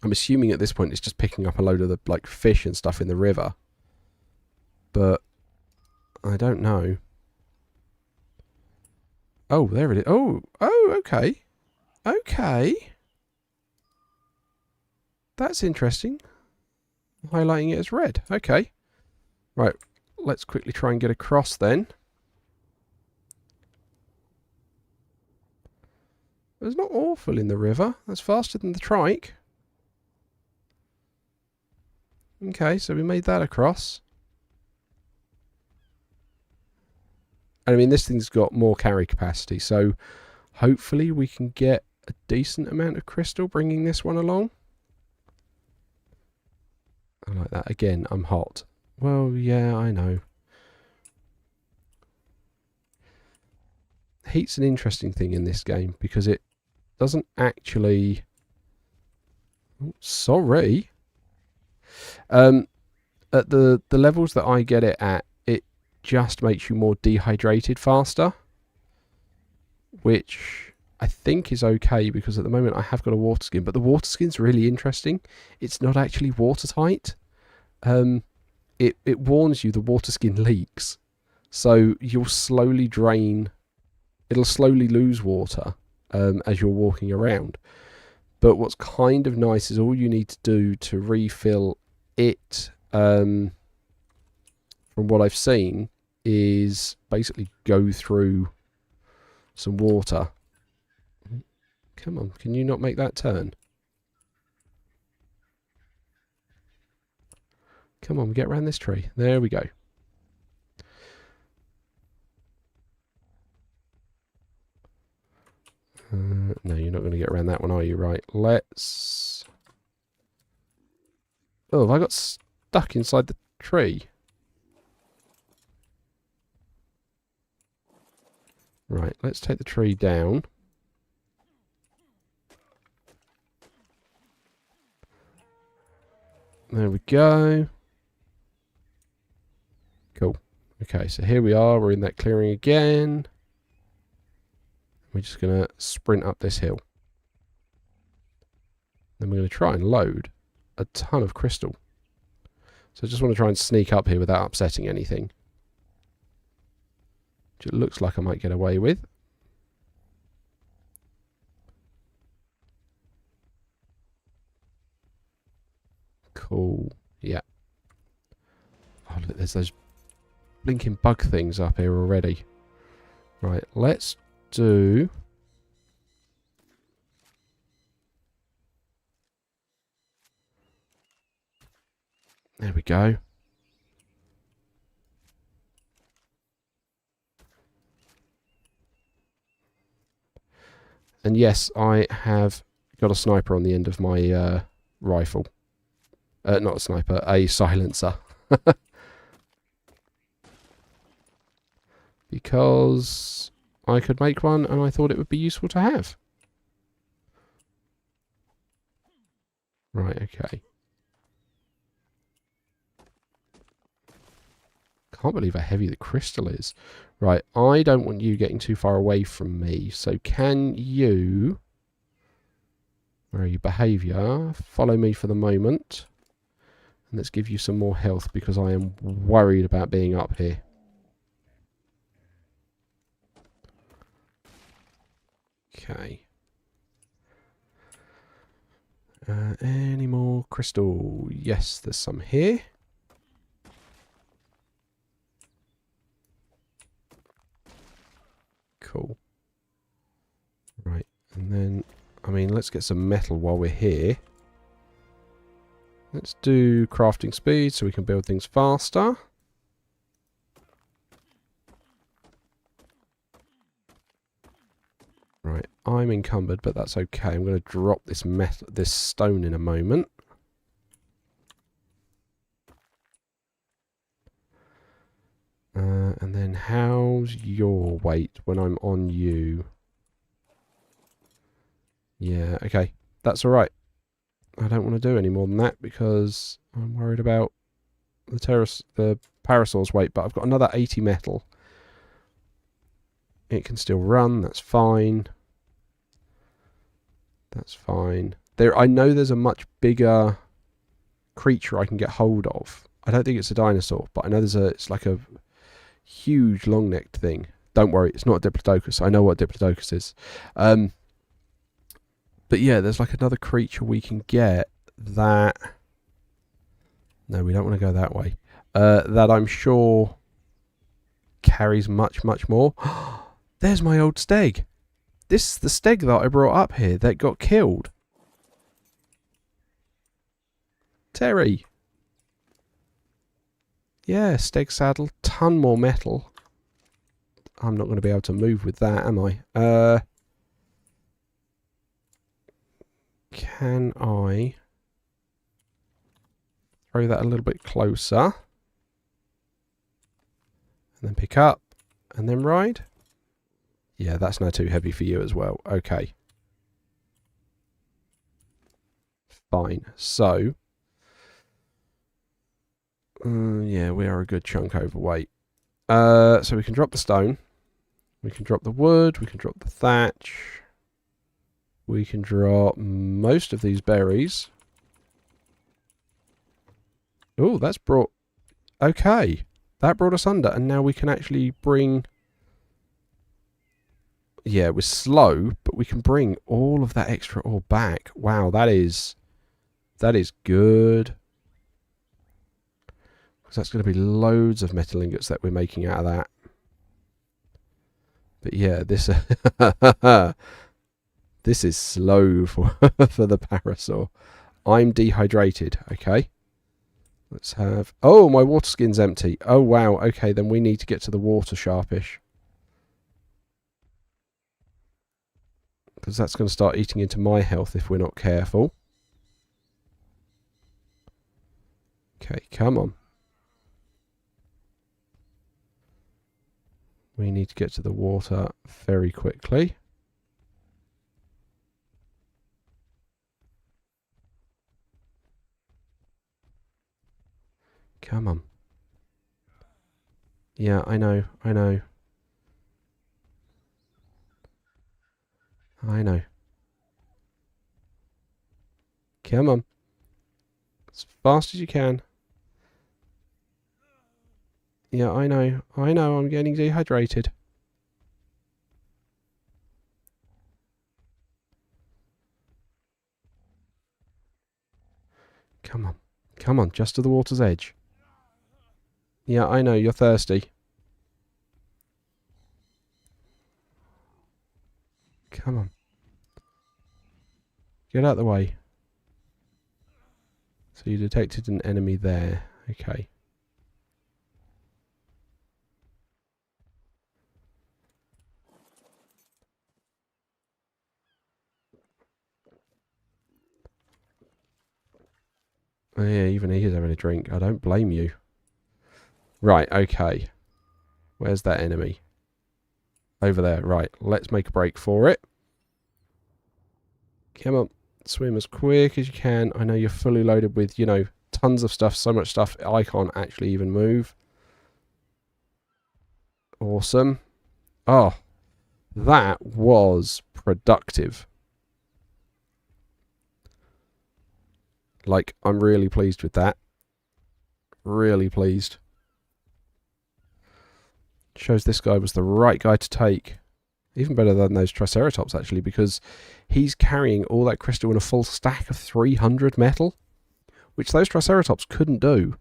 I'm assuming at this point it's just picking up a load of the like fish and stuff in the river. But I don't know. Oh, there it is. Oh, okay. Okay. That's interesting. Highlighting it as red. Okay. Right. Let's quickly try and get across then. It's not awful in the river. That's faster than the trike. Okay, so we made that across. And I mean, this thing's got more carry capacity, so hopefully we can get a decent amount of crystal bringing this one along. I like that. Again, I'm hot. Well, yeah, I know. Heat's an interesting thing in this game because it doesn't actually... oh, sorry. at the levels that I get it at, it just makes you more dehydrated faster, which I think is okay because at the moment I have got a water skin, but the water skin's really interesting. It's not actually watertight. It warns you the water skin leaks, so you'll slowly drain. It'll slowly lose water as you're walking around. But what's kind of nice is all you need to do to refill it, from what I've seen, is basically go through some water. Come on, can you not make that turn? Come on, get around this tree. There we go. No, you're not going to get around that one, are you? Right, let's... Oh, have I got stuck inside the tree? Right, let's take the tree down. There we go. Cool. Okay, so here we are. We're in that clearing again. We're just going to sprint up this hill. Then we're going to try and load a ton of crystal. So I just want to try and sneak up here without upsetting anything, which it looks like I might get away with. Cool. Yeah. Oh, look, there's those blinking bug things up here already. Right, let's do... There we go. And yes, I have got a sniper on the end of my rifle. Not a sniper, a silencer. Because I could make one and I thought it would be useful to have. Right, okay. Can't believe how heavy the crystal is. Right, I don't want you getting too far away from me. So can you... Where are you? Behaviour. Follow me for the moment. And let's give you some more health because I am worried about being up here. Okay. Any more crystal? Yes, there's some here. Cool. Right, and then, I mean, let's get some metal while we're here. Let's do crafting speed so we can build things faster. Right, I'm encumbered, but that's okay. I'm going to drop this this stone in a moment. And then how's your weight when I'm on you? Yeah, okay. That's alright. I don't want to do any more than that because I'm worried about the parasaur's weight, but I've got another 80 metal. It can still run, that's fine. That's fine. I know there's a much bigger creature I can get hold of. I don't think it's a dinosaur, but I know it's like a huge long-necked thing. Don't worry, it's not a Diplodocus. I know what Diplodocus is. But yeah, there's like another creature we can get that... No, we don't want to go that way. That I'm sure carries much, much more. There's my old steg. This is the steg that I brought up here that got killed. Terry. Yeah, steg saddle, ton more metal. I'm not going to be able to move with that, am I? Can I throw that a little bit closer? And then pick up, and then ride? Yeah, that's now too heavy for you as well. Okay. Fine. So, Yeah, we are a good chunk overweight. So we can drop the stone. We can drop the wood. We can drop the thatch. We can drop most of these berries. Oh, that's brought... Okay. That brought us under. And now we can actually bring... Yeah, we're slow, but we can bring all of that extra ore back. Wow, that is good. Because that's going to be loads of metal ingots that we're making out of that. But yeah, this this is slow for for the parasaur. I'm dehydrated. Okay, let's have... Oh, my water skin's empty. Oh wow. Okay, then we need to get to the water sharpish. Because that's going to start eating into my health if we're not careful. Okay, come on. We need to get to the water very quickly. Come on. Yeah, I know. I know. I know. Come on. As fast as you can. Yeah, I know. I know. I'm getting dehydrated. Come on. Come on. Just to the water's edge. Yeah, I know. You're thirsty. Come on. Get out of the way. So you detected an enemy there. Okay. Oh, yeah, even he is having a drink. I don't blame you. Right, okay. Where's that enemy? Over there. Right, let's make a break for it. Come on. Swim as quick as you can. I know you're fully loaded with, you know, tons of stuff. So much stuff I can't actually even move. Awesome. Oh, that was productive. Like, I'm really pleased with that. Really pleased. Shows this guy was the right guy to take. Even better than those Triceratops, actually, because he's carrying all that crystal in a full stack of 300 metal, which those Triceratops couldn't do.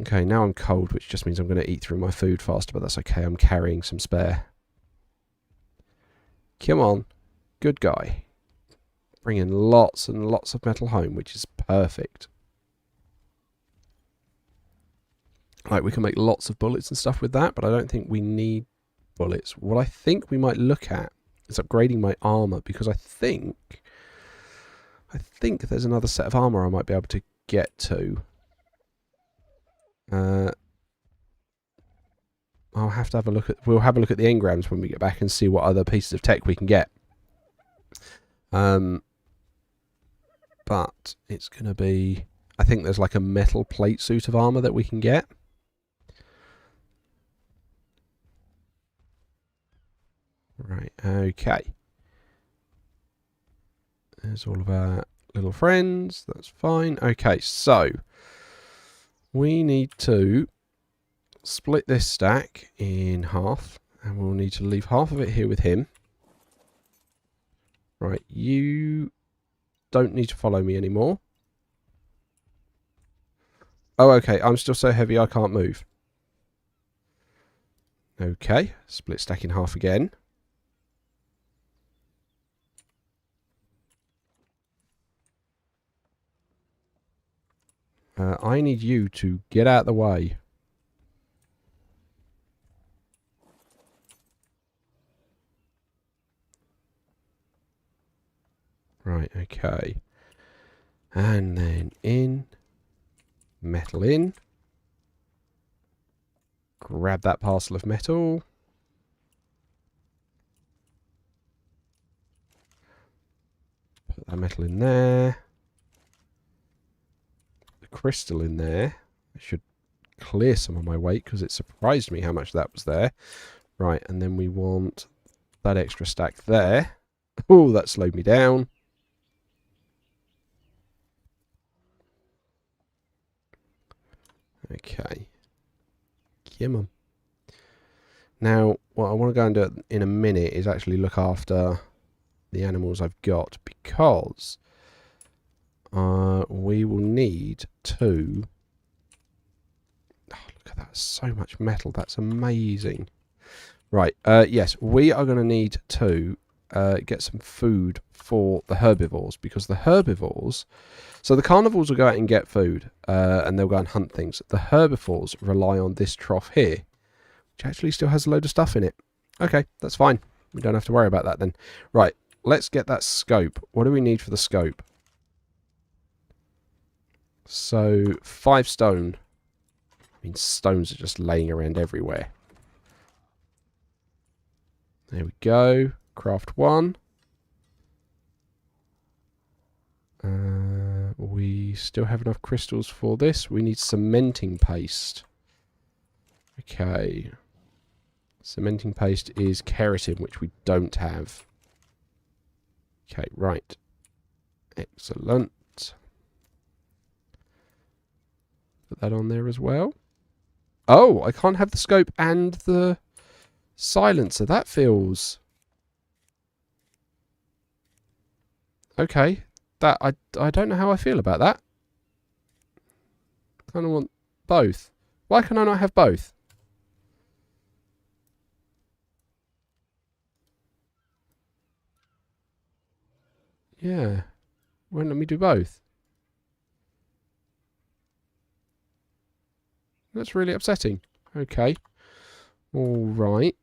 Okay, now I'm cold, which just means I'm going to eat through my food faster, but that's okay. I'm carrying some spare. Come on. Good guy. Bringing lots and lots of metal home, which is perfect. Like, we can make lots of bullets and stuff with that, but I don't think we need bullets. What I think we might look at is upgrading my armor, because I think there's another set of armor I might be able to get to. I'll have to have a look at... We'll have a look at the engrams when we get back and see what other pieces of tech we can get. But it's going to be... I think there's like a metal plate suit of armor that we can get. Right, okay. There's all of our little friends. That's fine. Okay, so... we need to split this stack in half. And we'll need to leave half of it here with him. Right, you don't need to follow me anymore. Oh, okay, I'm still so heavy I can't move. Okay, split stack in half again. I need you to get out of the way. Right, okay. And then in. Metal in. Grab that parcel of metal. Put that metal in there. crystal in there. I should clear some of my weight because it surprised me how much that was there. Right, and then we want that extra stack there. Oh, that slowed me down. Okay. Come on. Now, what I want to go and do in a minute is actually look after the animals I've got, because we will need to... Oh, look at that. So much metal. That's amazing. Right. Yes, we are going to need to get some food for the herbivores, because the herbivores... So the carnivores will go out and get food, and they'll go and hunt things. The herbivores rely on this trough here, which actually still has a load of stuff in it. Okay, that's fine. We don't have to worry about that then. Right, let's get that scope. What do we need for the scope? So, 5 stone. I mean, stones are just laying around everywhere. There we go. Craft 1. We still have enough crystals for this. We need cementing paste. Okay. Cementing paste is keratin, which we don't have. Okay, right. Excellent. Put that on there as well. Oh, I can't have the scope and the silencer. That feels... Okay. That I don't know how I feel about that. I kind of want both. Why can I not have both? Yeah. Won't let me do both. That's really upsetting. Okay. Alright.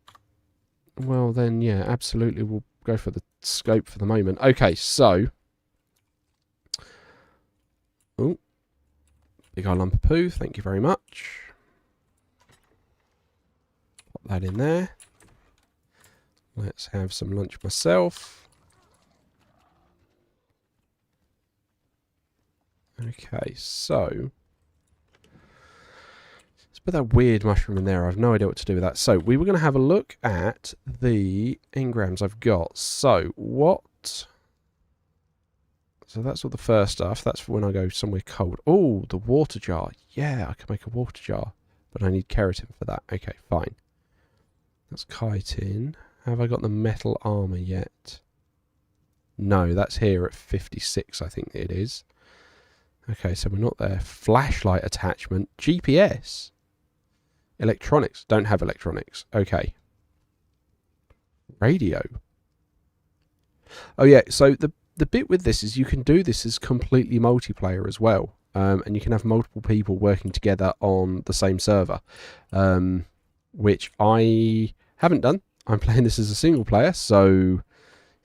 Well then, yeah, absolutely we'll go for the scope for the moment. Okay, so... Oh. Big old lump of poo, thank you very much. Pop that in there. Let's have some lunch myself. Okay, so... let's put that weird mushroom in there. I have no idea what to do with that. So, we were going to have a look at the engrams I've got. So, what... So that's all the first stuff. That's for when I go somewhere cold. Oh, the water jar. Yeah, I can make a water jar. But I need keratin for that. Okay, fine. That's chitin. Have I got the metal armor yet? No, that's here at 56, I think it is. Okay, so we're not there. Flashlight attachment. GPS. Electronics. Don't have electronics. Okay. Radio. Oh, yeah, so the bit with this is you can do this as completely multiplayer as well. And you can have multiple people working together on the same server. Which I haven't done. I'm playing this as a single player, so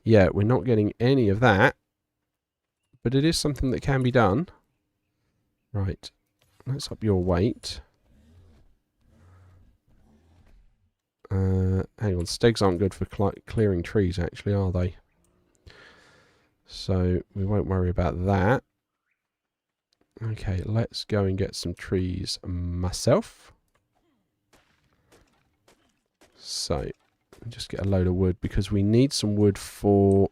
yeah, we're not getting any of that. But it is something that can be done. Right. Let's up your weight. Hang on, stegs aren't good for clearing trees, actually, are they? So, we won't worry about that. Okay, let's go and get some trees myself. So, just get a load of wood, because we need some wood to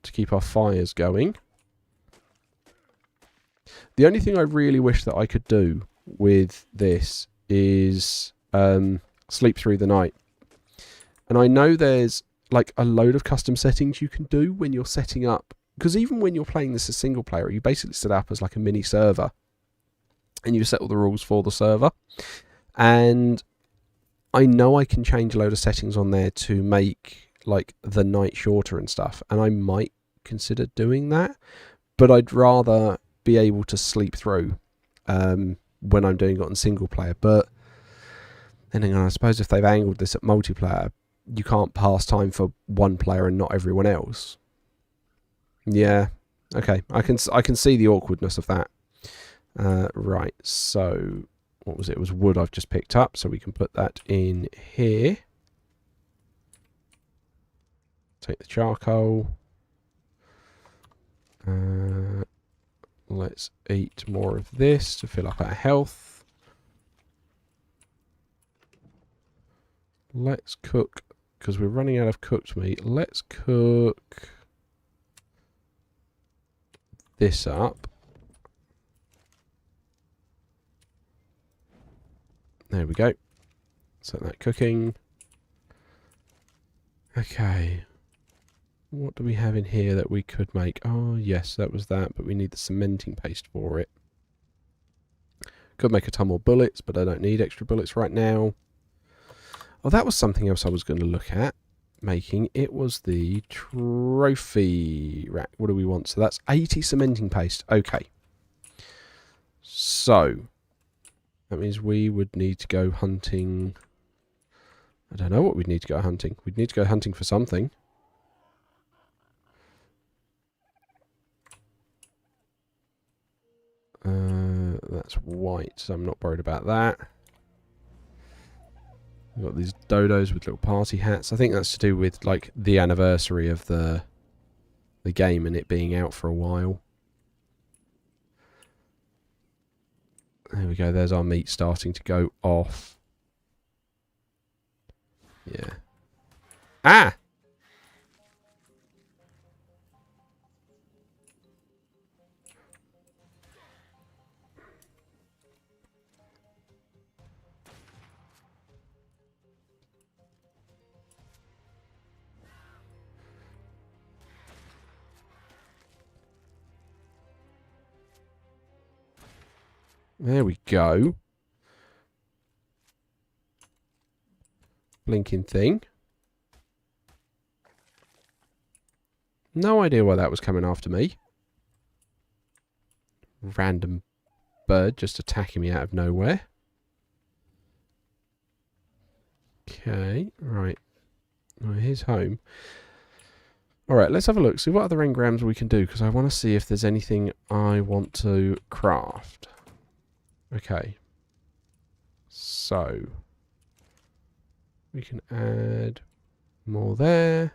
keep our fires going. The only thing I really wish that I could do with this is sleep through the night. And I know there's like a load of custom settings you can do when you're setting up. Because even when you're playing this as single player, you basically set up as like a mini server. And you set all the rules for the server. And I know I can change a load of settings on there to make like the night shorter and stuff. And I might consider doing that. But I'd rather be able to sleep through when I'm doing it on single player. But then again, I suppose if they've angled this at multiplayer, you can't pass time for one player and not everyone else. Yeah, okay. I can see the awkwardness of that. Right, so what was it? It was wood I've just picked up, so we can put that in here. Take the charcoal. Let's eat more of this to fill up our health. Let's cook, because we're running out of cooked meat. Let's cook this up. There we go. Set that cooking. Okay. What do we have in here that we could make? Oh, yes, that was that, but we need the cementing paste for it. Could make a ton more bullets, but I don't need extra bullets right now. Oh, that was something else I was going to look at making. It was the trophy rack. What do we want? So that's 80 cementing paste. Okay. So, that means we would need to go hunting. I don't know what we'd need to go hunting. We'd need to go hunting for something. That's white, so I'm not worried about that. We've got these dodos with little party hats. I think that's to do with like the anniversary of the game and it being out for a while. There we go. There's our meat starting to go off. Yeah. Ah! There we go. Blinking thing. No idea why that was coming after me. Random bird just attacking me out of nowhere. Okay, right. Well, here's home. Alright, let's have a look. See what other engrams we can do, because I want to see if there's anything I want to craft. Okay. So, we can add more there.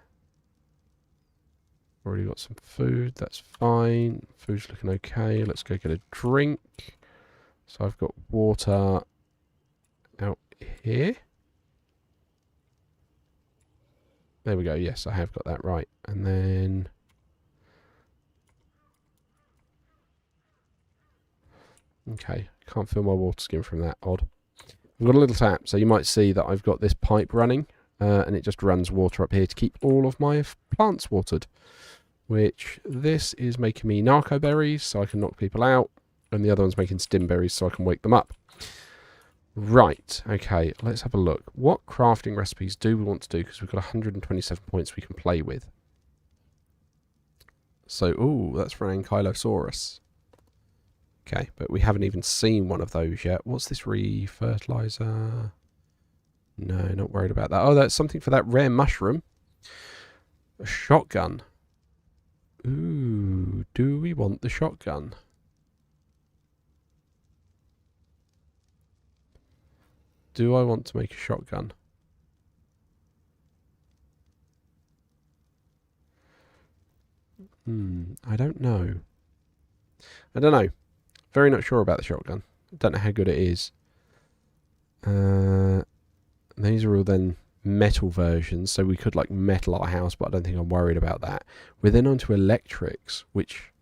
Already got some food, that's fine. Food's looking okay. Let's go get a drink. So I've got water out here. There we go, yes, I have got that right. And then okay, can't fill my water skin from that, odd. I've got a little tap, so you might see that I've got this pipe running, and it just runs water up here to keep all of my plants watered. Which, this is making me narco berries, so I can knock people out, and the other one's making stim berries, so I can wake them up. Right, okay, let's have a look. What crafting recipes do we want to do? Because we've got 127 points we can play with. So, ooh, that's for an Ankylosaurus. Okay, but we haven't even seen one of those yet. What's this re-fertilizer? No, not worried about that. Oh, that's something for that rare mushroom. A shotgun. Ooh, do we want the shotgun? Do I want to make a shotgun? I don't know. I don't know. Very not sure about the shotgun. Don't know how good it is. These are all then metal versions, so we could like metal our house, but I don't think I'm worried about that. We're then on to electrics, which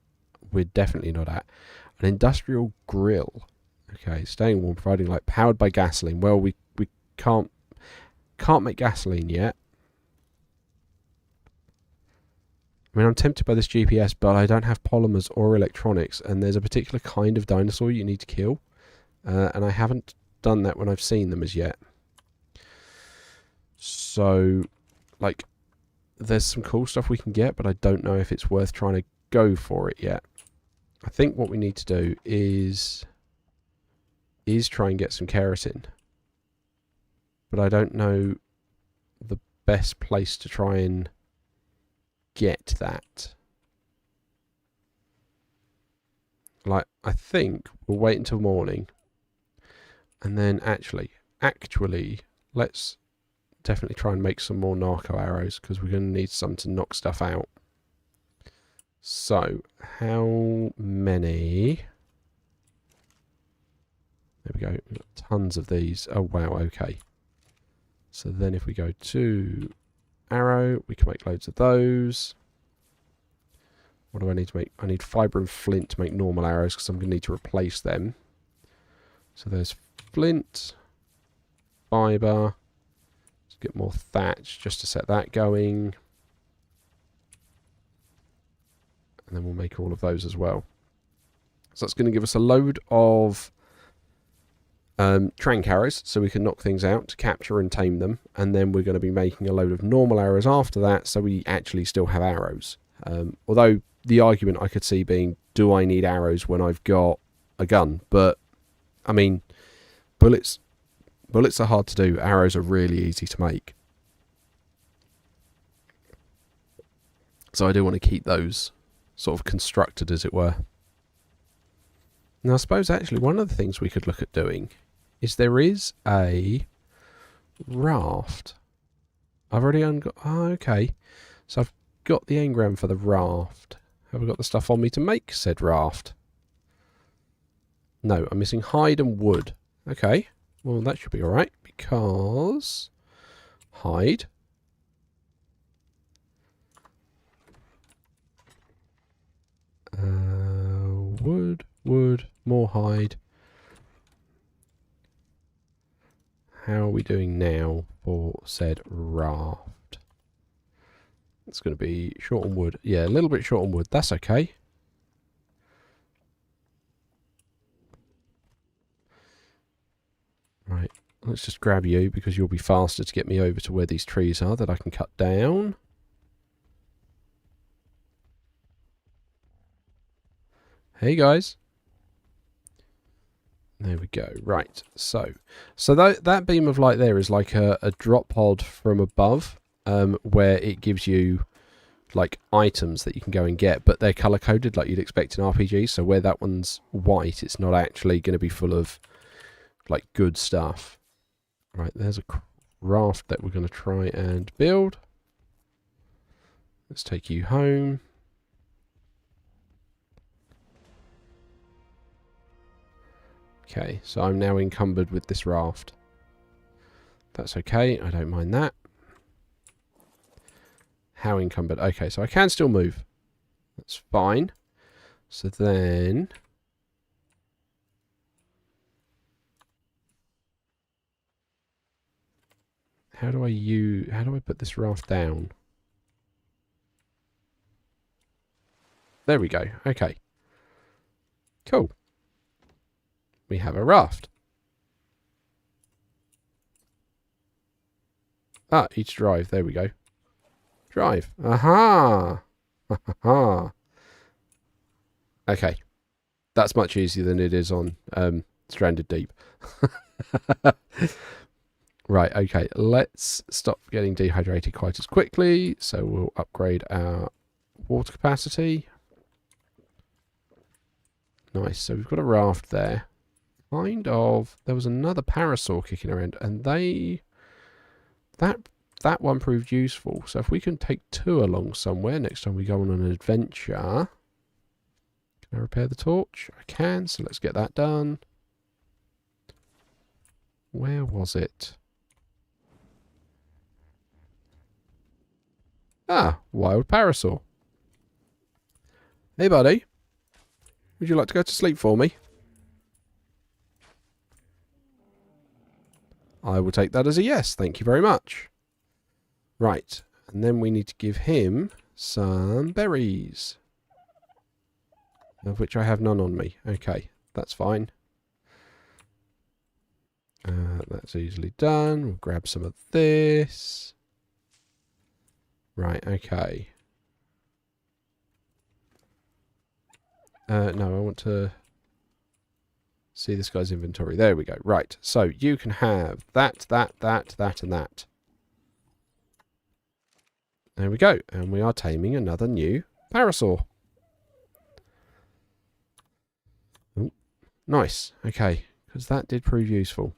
we're definitely not at. An industrial grill. Okay, staying warm, providing light, powered by gasoline. Well, we can't make gasoline yet. I mean, I'm tempted by this GPS, but I don't have polymers or electronics, and there's a particular kind of dinosaur you need to kill, and I haven't done that when I've seen them as yet. So, like, there's some cool stuff we can get, but I don't know if it's worth trying to go for it yet. I think what we need to do is try and get some keratin. But I don't know the best place to try and get that. Like, I think we'll wait until morning. And then actually, let's definitely try and make some more narco arrows, because we're going to need some to knock stuff out. So, how many? There we go. We've got tons of these. Oh, wow, okay. So then if we go to arrow, we can make loads of those. What do I need to make? I need fibre and flint to make normal arrows because I'm going to need to replace them. So there's flint, fibre. Let's get more thatch just to set that going. And then we'll make all of those as well. So that's going to give us a load of trank arrows, so we can knock things out to capture and tame them. And then we're going to be making a load of normal arrows after that, so we actually still have arrows. Although the argument I could see being, do I need arrows when I've got a gun? But, I mean, bullets are hard to do. Arrows are really easy to make. So I do want to keep those sort of constructed, as it were. Now, I suppose actually one of the things we could look at doing is there is a raft. I've already got... Oh, okay. So I've got the engram for the raft. Have I got the stuff on me to make said raft? No, I'm missing hide and wood. Okay. Well, that should be alright, because... hide. Wood, more hide. How are we doing now for said raft? It's going to be short on wood. Yeah, a little bit short on wood. That's okay. Right, let's just grab you because you'll be faster to get me over to where these trees are that I can cut down. Hey guys. There we go. Right. So that beam of light there is like a drop pod from above, where it gives you like items that you can go and get, but they're color coded like you'd expect in RPG. So where that one's white, it's not actually going to be full of like good stuff. Right. There's a raft that we're going to try and build. Let's take you home. Okay, so I'm now encumbered with this raft. That's okay, I don't mind that. How encumbered? Okay, so I can still move. That's fine. So then... How do I put this raft down? There we go, okay. Cool. We have a raft. Ah, each drive. There we go. Drive. Aha! Aha! Okay. That's much easier than it is on Stranded Deep. Right, okay. Let's stop getting dehydrated quite as quickly. So we'll upgrade our water capacity. Nice. So we've got a raft there. Kind of. There was another parasaur kicking around, and that one proved useful. So if we can take two along somewhere next time we go on an adventure. Can I repair the torch? I can, so let's get that done. Where was it? Ah, wild parasaur. Hey buddy. Would you like to go to sleep for me? I will take that as a yes. Thank you very much. Right. And then we need to give him some berries. Of which I have none on me. Okay. That's fine. That's easily done. We'll grab some of this. Right. Okay. No, I want to... see this guy's inventory. There we go. Right. So you can have that, and that. There we go. And we are taming another new parasaur. Ooh, nice. Okay. Because that did prove useful.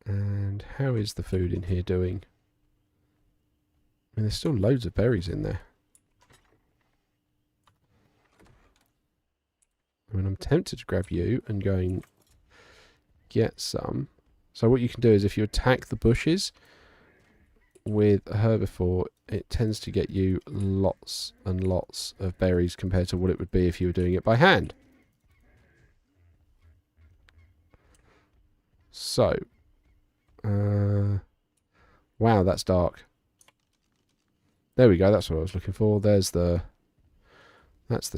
And And how is the food in here doing? I mean, there's still loads of berries in there. I mean, I'm tempted to grab you and go and get some. So what you can do is if you attack the bushes with a herbivore, it tends to get you lots and lots of berries compared to what it would be if you were doing it by hand. So, wow, that's dark. There we go, that's what I was looking for. That's the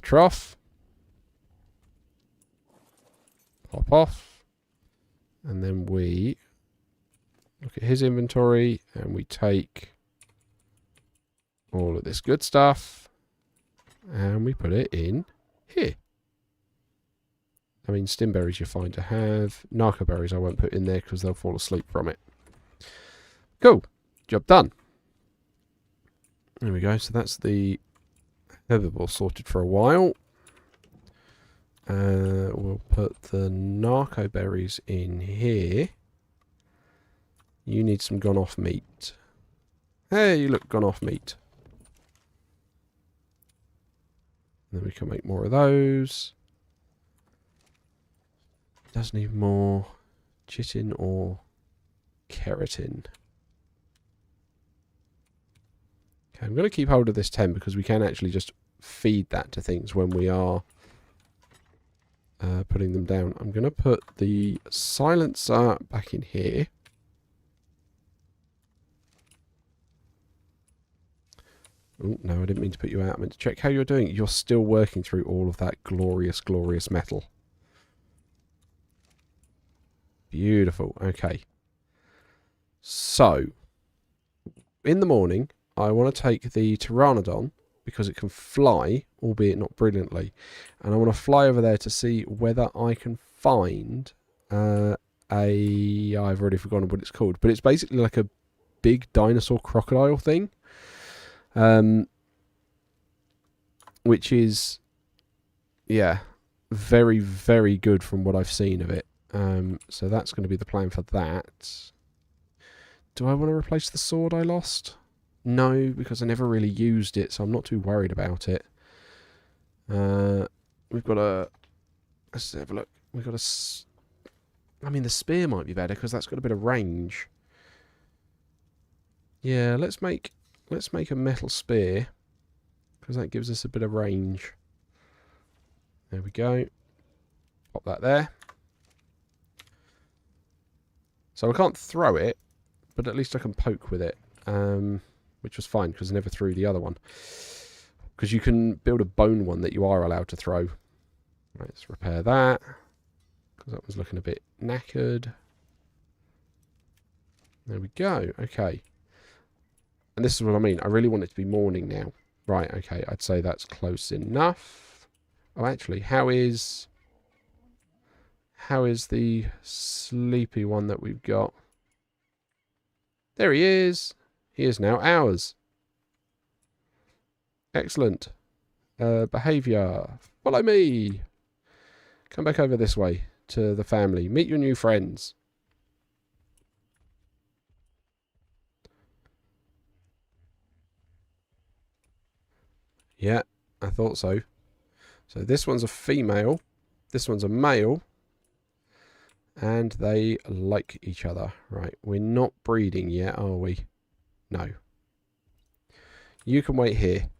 trough. Hop off. And then we look at his inventory and we take all of this good stuff and we put it in here. I mean, stimberries you're fine to have. Narco berries I won't put in there because they'll fall asleep from it. Cool. Job done. There we go. So that's the herbivore sorted for a while. We'll put the narco berries in here. You need some gone off meat. Hey, you look gone off meat. Then we can make more of those. Does need more chitin or keratin. Okay, I'm going to keep hold of this 10 because we can actually just feed that to things when we are putting them down. I'm going to put the silencer back in here. Oh, no, I didn't mean to put you out. I meant to check how you're doing. You're still working through all of that glorious, glorious metal. Beautiful. Okay. So, in the morning, I want to take the Pteranodon because it can fly, albeit not brilliantly. And I want to fly over there to see whether I can find I've already forgotten what it's called. But it's basically like a big dinosaur crocodile thing. Which is, yeah, very, very good from what I've seen of it. So that's going to be the plan for that. Do I want to replace the sword I lost? No, because I never really used it, so I'm not too worried about it. We've got a... Let's have a look. We've got a... I mean, the spear might be better, because that's got a bit of range. Yeah, let's make a metal spear, because that gives us a bit of range. There we go. Pop that there. So I can't throw it, but at least I can poke with it. Which was fine, because I never threw the other one. Because you can build a bone one that you are allowed to throw. Right, let's repair that. Because that was looking a bit knackered. There we go. Okay. And this is what I mean. I really want it to be morning now. Right, okay. I'd say that's close enough. Oh, actually, how is the sleepy one that we've got? There he is. He is now ours. Excellent. Behaviour. Follow me. Come back over this way to the family. Meet your new friends. Yeah, I thought so. So this one's a female. This one's a male. And they like each other. Right, we're not breeding yet, are we? No. You can wait here.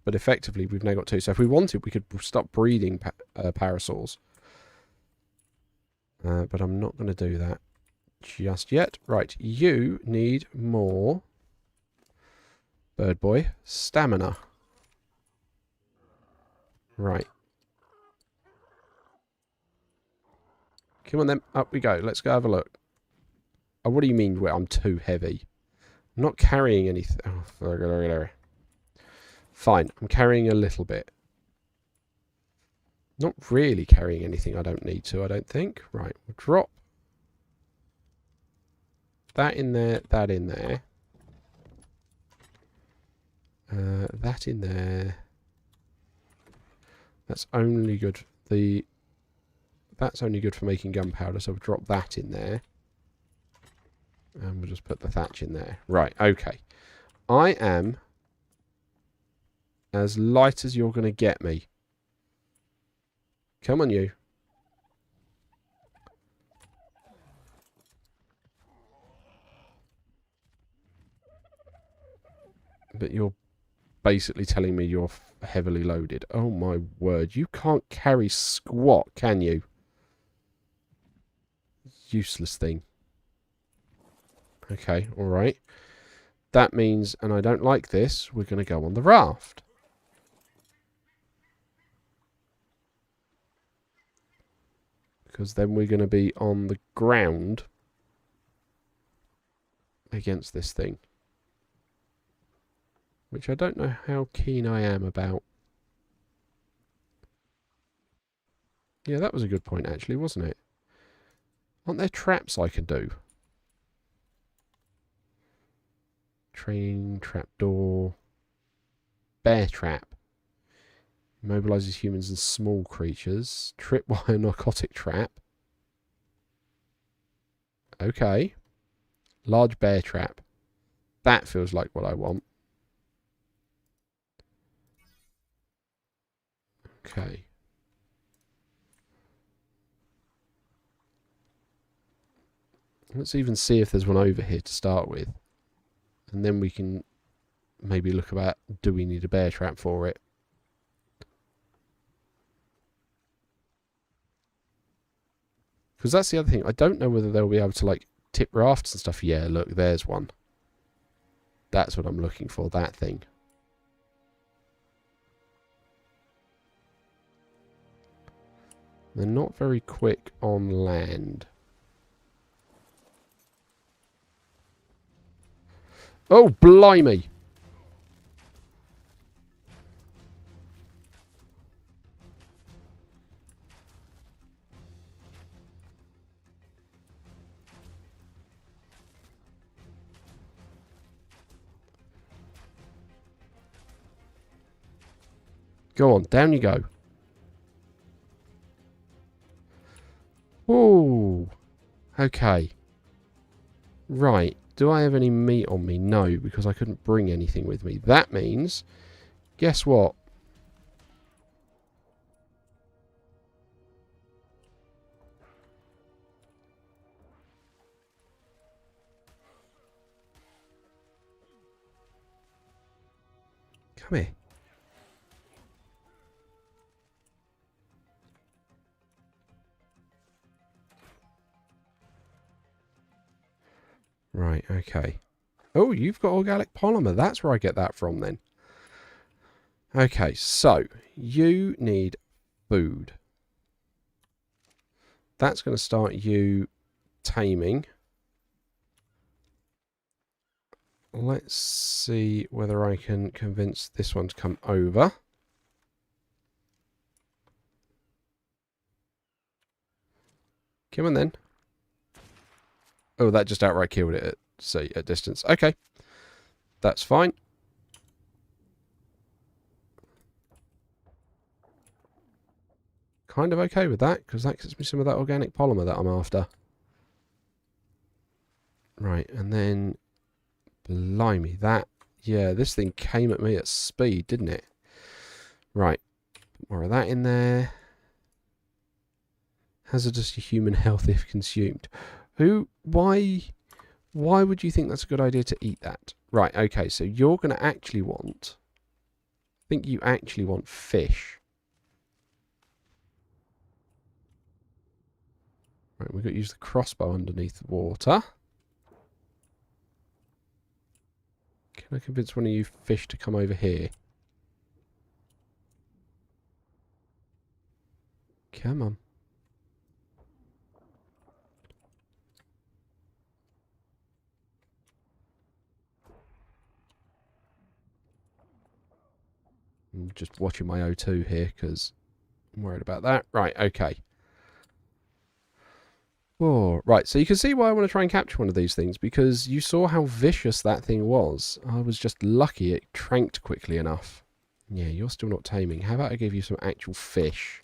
But effectively, we've now got two. So if we wanted, we could stop breeding parasaurs. But I'm not going to do that just yet. Right, you need more, bird boy, stamina. Right. Come on then, up we go. Let's go have a look. Oh, what do you mean I'm too heavy? I'm not carrying anything. Oh, fine, I'm carrying a little bit. Not really carrying anything I don't need to, I don't think. Right, we'll drop that in there, that in there. That in there. That's only good. That's only good for making gunpowder, so we'll drop that in there. And we'll just put the thatch in there. Right, okay. I am as light as you're going to get me. Come on, you. But you're basically telling me you're heavily loaded. Oh my word. You can't carry squat, can you? Useless thing. Okay, alright. That means, and I don't like this, we're going to go on the raft. Because then we're going to be on the ground against this thing. Which I don't know how keen I am about. Yeah, that was a good point actually, wasn't it? Aren't there traps I can do? Train, trapdoor, bear trap. Immobilizes humans and small creatures. Tripwire narcotic trap. Okay. Large bear trap. That feels like what I want. Okay. Let's even see if there's one over here to start with. And then we can maybe look about, do we need a bear trap for it? Because that's the other thing. I don't know whether they'll be able to, like, tip rafts and stuff. Yeah, look, there's one. That's what I'm looking for, that thing. They're not very quick on land. Oh, blimey! Go on, down you go. Ooh. Okay. Right. Do I have any meat on me? No, because I couldn't bring anything with me. That means, guess what? Come here. Right, okay. Oh, you've got organic polymer. That's where I get that from then. Okay, so you need food. That's going to start you taming. Let's see whether I can convince this one to come over. Come on then. Oh, that just outright killed it at distance. Okay. That's fine. Kind of okay with that, because that gives me some of that organic polymer that I'm after. Right, and then... Blimey, that... Yeah, this thing came at me at speed, didn't it? Right. Put more of that in there. Hazardous to human health if consumed. Why would you think that's a good idea to eat that? Right, okay, so you're going to actually want... I think you actually want fish. Right, we've got to use the crossbow underneath the water. Can I convince one of you fish to come over here? Come on. I'm just watching my O2 here because I'm worried about that. Right, okay. Oh, right, so you can see why I want to try and capture one of these things, because you saw how vicious that thing was. I was just lucky it tranked quickly enough. Yeah, you're still not taming. How about I give you some actual fish?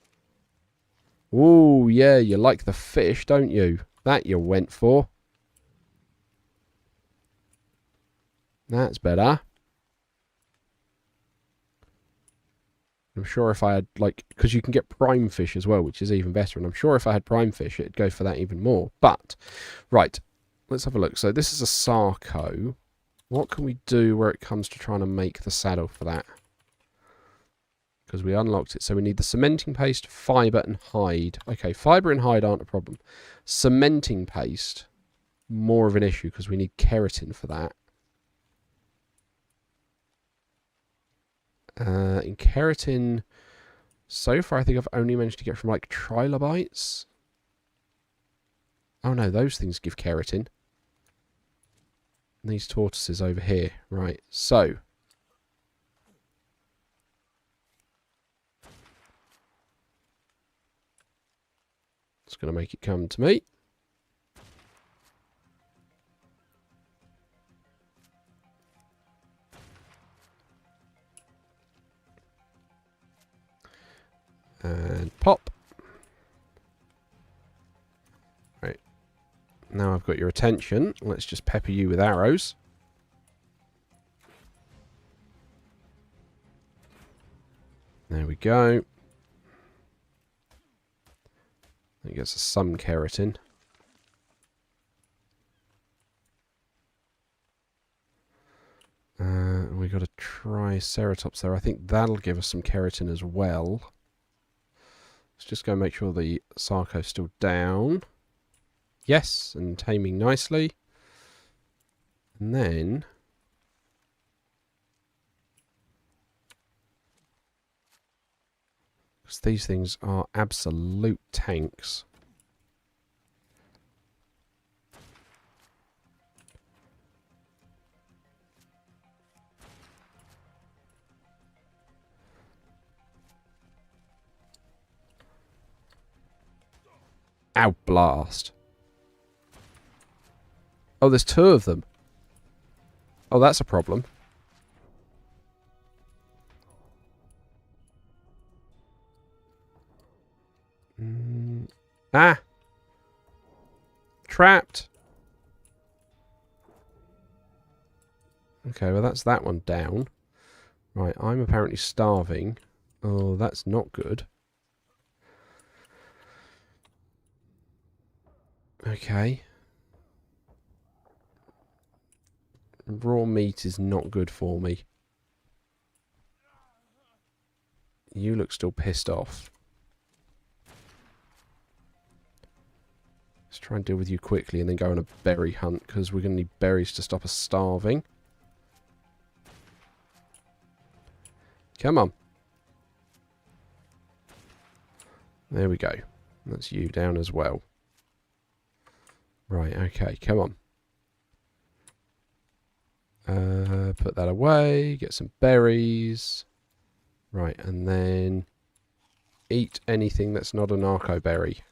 Oh, yeah, you like the fish, don't you? That you went for. That's better. I'm sure if I had, like, because you can get prime fish as well, which is even better. And I'm sure if I had prime fish, it'd go for that even more. But, right, let's have a look. So this is a Sarco. What can we do where it comes to trying to make the saddle for that? Because we unlocked it. So we need the cementing paste, fibre and hide. Okay, fibre and hide aren't a problem. Cementing paste, more of an issue because we need keratin for that. In keratin, so far I think I've only managed to get from like trilobites. Oh no, those things give keratin. And these tortoises over here. Right, so. It's going to make it come to me. And pop. Right. Now I've got your attention. Let's just pepper you with arrows. There we go. That gets us some keratin. We got a Triceratops there. I think that'll give us some keratin as well. Let's just go make sure the Sarco's still down. Yes, and taming nicely. And then... because these things are absolute tanks. Ow, blast. Oh, there's two of them. Oh, that's a problem. Ah! Trapped! Okay, well that's that one down. Right, I'm apparently starving. Oh, that's not good. Okay. Raw meat is not good for me. You look still pissed off. Let's try and deal with you quickly and then go on a berry hunt, because we're going to need berries to stop us starving. Come on. There we go. That's you down as well. Right, okay, come on. Put that away, get some berries. Right, and then eat anything that's not a narco berry.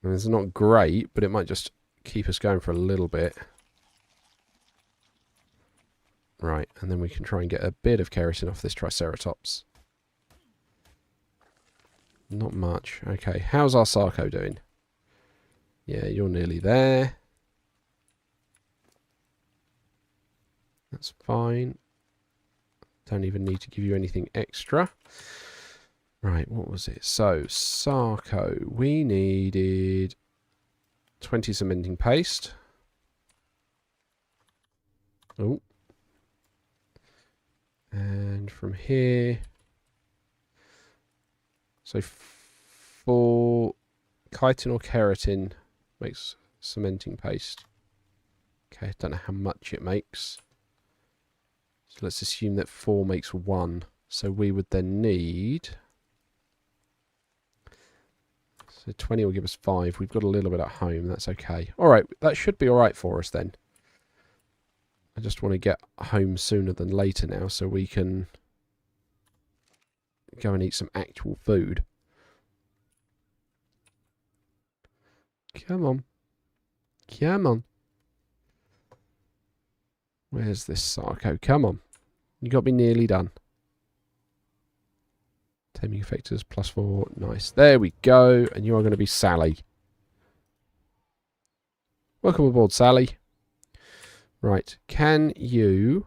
I mean, it's not great, but it might just keep us going for a little bit. Right, and then we can try and get a bit of keratin off this Triceratops. Not much. Okay, how's our Sarco doing? Yeah, you're nearly there. That's fine. Don't even need to give you anything extra. Right, what was it? So, Sarco. We needed 20 cementing paste. Oh. And from here... so, for chitin or keratin makes cementing paste. Okay, I don't know how much it makes. So let's assume that 4 makes 1. So we would then need... so 20 will give us 5. We've got a little bit at home. That's okay. Alright, that should be alright for us then. I just want to get home sooner than later now so we can go and eat some actual food. Come on. Come on. Where's this Sarco? Come on. You got to be nearly done. Taming effectors +4. Nice. There we go. And you are going to be Sally. Welcome aboard, Sally. Right, can you...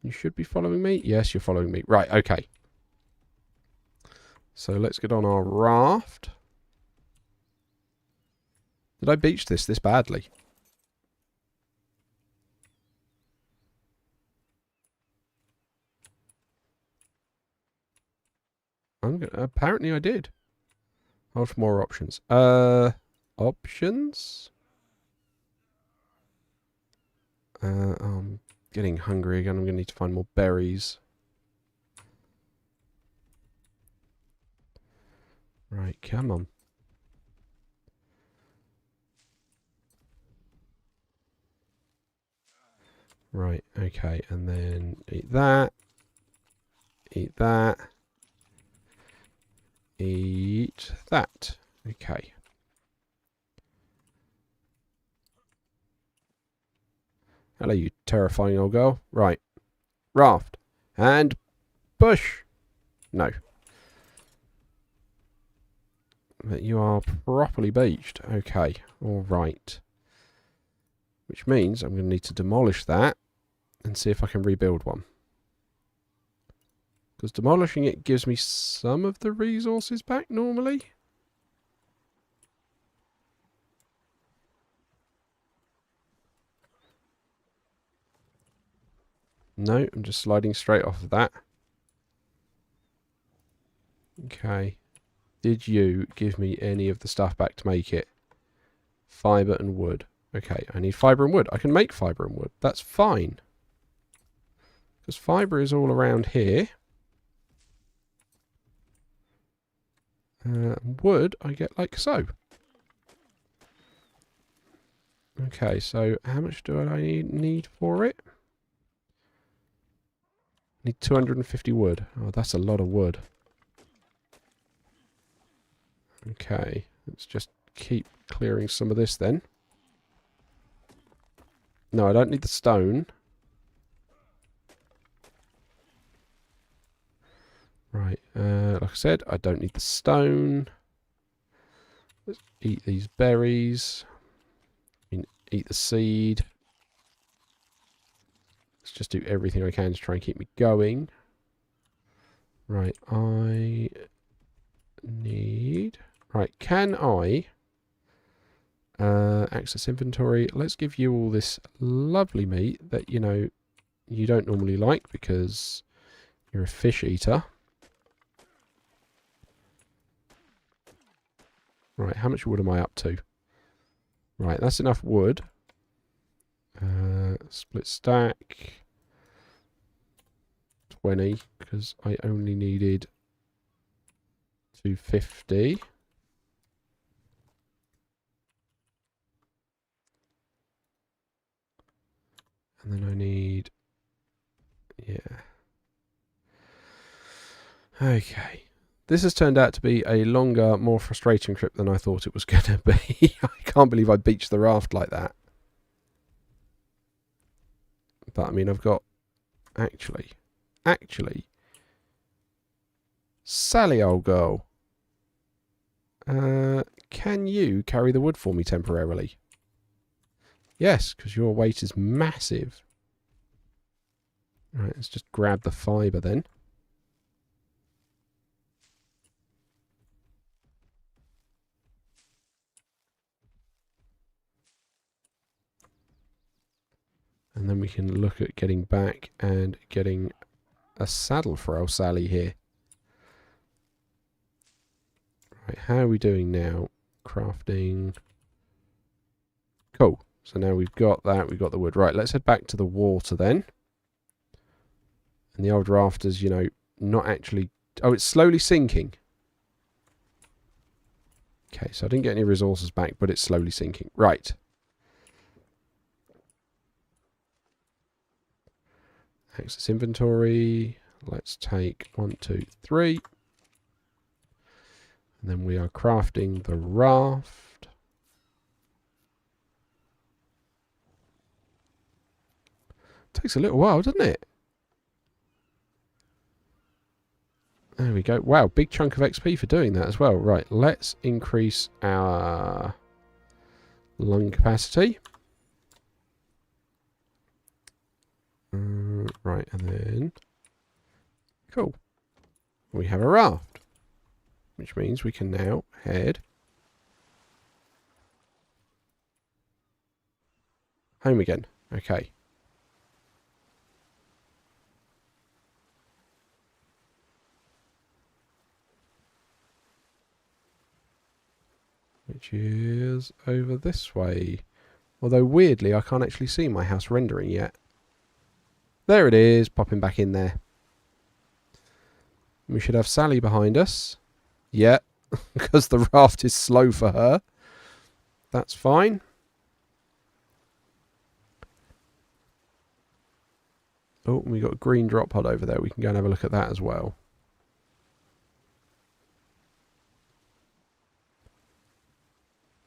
You should be following me? Yes, you're following me. Right, okay. So let's get on our raft. Did I beach this badly? Apparently I did. Hold for more options. Options? I'm getting hungry again. I'm going to need to find more berries. Right, come on. Right, okay, and then eat that. Eat that. Eat that. Okay. Hello, you terrifying old girl. Right. Raft. And push. No. But you are properly beached. Okay. Alright. Which means I'm going to need to demolish that and see if I can rebuild one. Because demolishing it gives me some of the resources back normally. No, I'm just sliding straight off of that. Okay. Did you give me any of the stuff back to make it? Fibre and wood. Okay, I need fibre and wood. I can make fibre and wood. That's fine. Because fibre is all around here. Wood, I get like so. Okay, so how much do I need for it? Need 250 wood. Oh, that's a lot of wood. Okay, let's just keep clearing some of this then. No, I don't need the stone. Right, like I said, I don't need the stone. Let's eat these berries. I mean, eat the seed. Let's just do everything I can to try and keep me going. Right, I need... Right, can I... access inventory. Let's give you all this lovely meat that, you know, you don't normally like because you're a fish eater. Right, how much wood am I up to? Right, that's enough wood. Split stack. 20, because I only needed 250. And then I need... Yeah. Okay. This has turned out to be a longer, more frustrating trip than I thought it was going to be. I can't believe I beached the raft like that. But, I mean, I've got... Actually... Sally, old girl. Can you carry the wood for me temporarily? Yes, because your weight is massive. Right, let's just grab the fibre then. And then we can look at getting back and getting a saddle for our Sally here. Right, how are we doing now? Crafting. Cool. So now we've got that, we've got the wood. Right, let's head back to the water then. And the old rafters, you know, not actually... Oh, it's slowly sinking. Okay, so I didn't get any resources back, but it's slowly sinking. Right. Access inventory. Let's take 1, 2, 3. And then we are crafting the raft. Takes a little while, doesn't it? There we go. Wow, big chunk of XP for doing that as well. Right, let's increase our... lung capacity. Right, and then... Cool. We have a raft. Which means we can now head home again. Okay. Which is over this way. Although, weirdly, I can't actually see my house rendering yet. There it is, popping back in there. We should have Sally behind us. Yeah, because the raft is slow for her. That's fine. Oh, we got a green drop pod over there. We can go and have a look at that as well.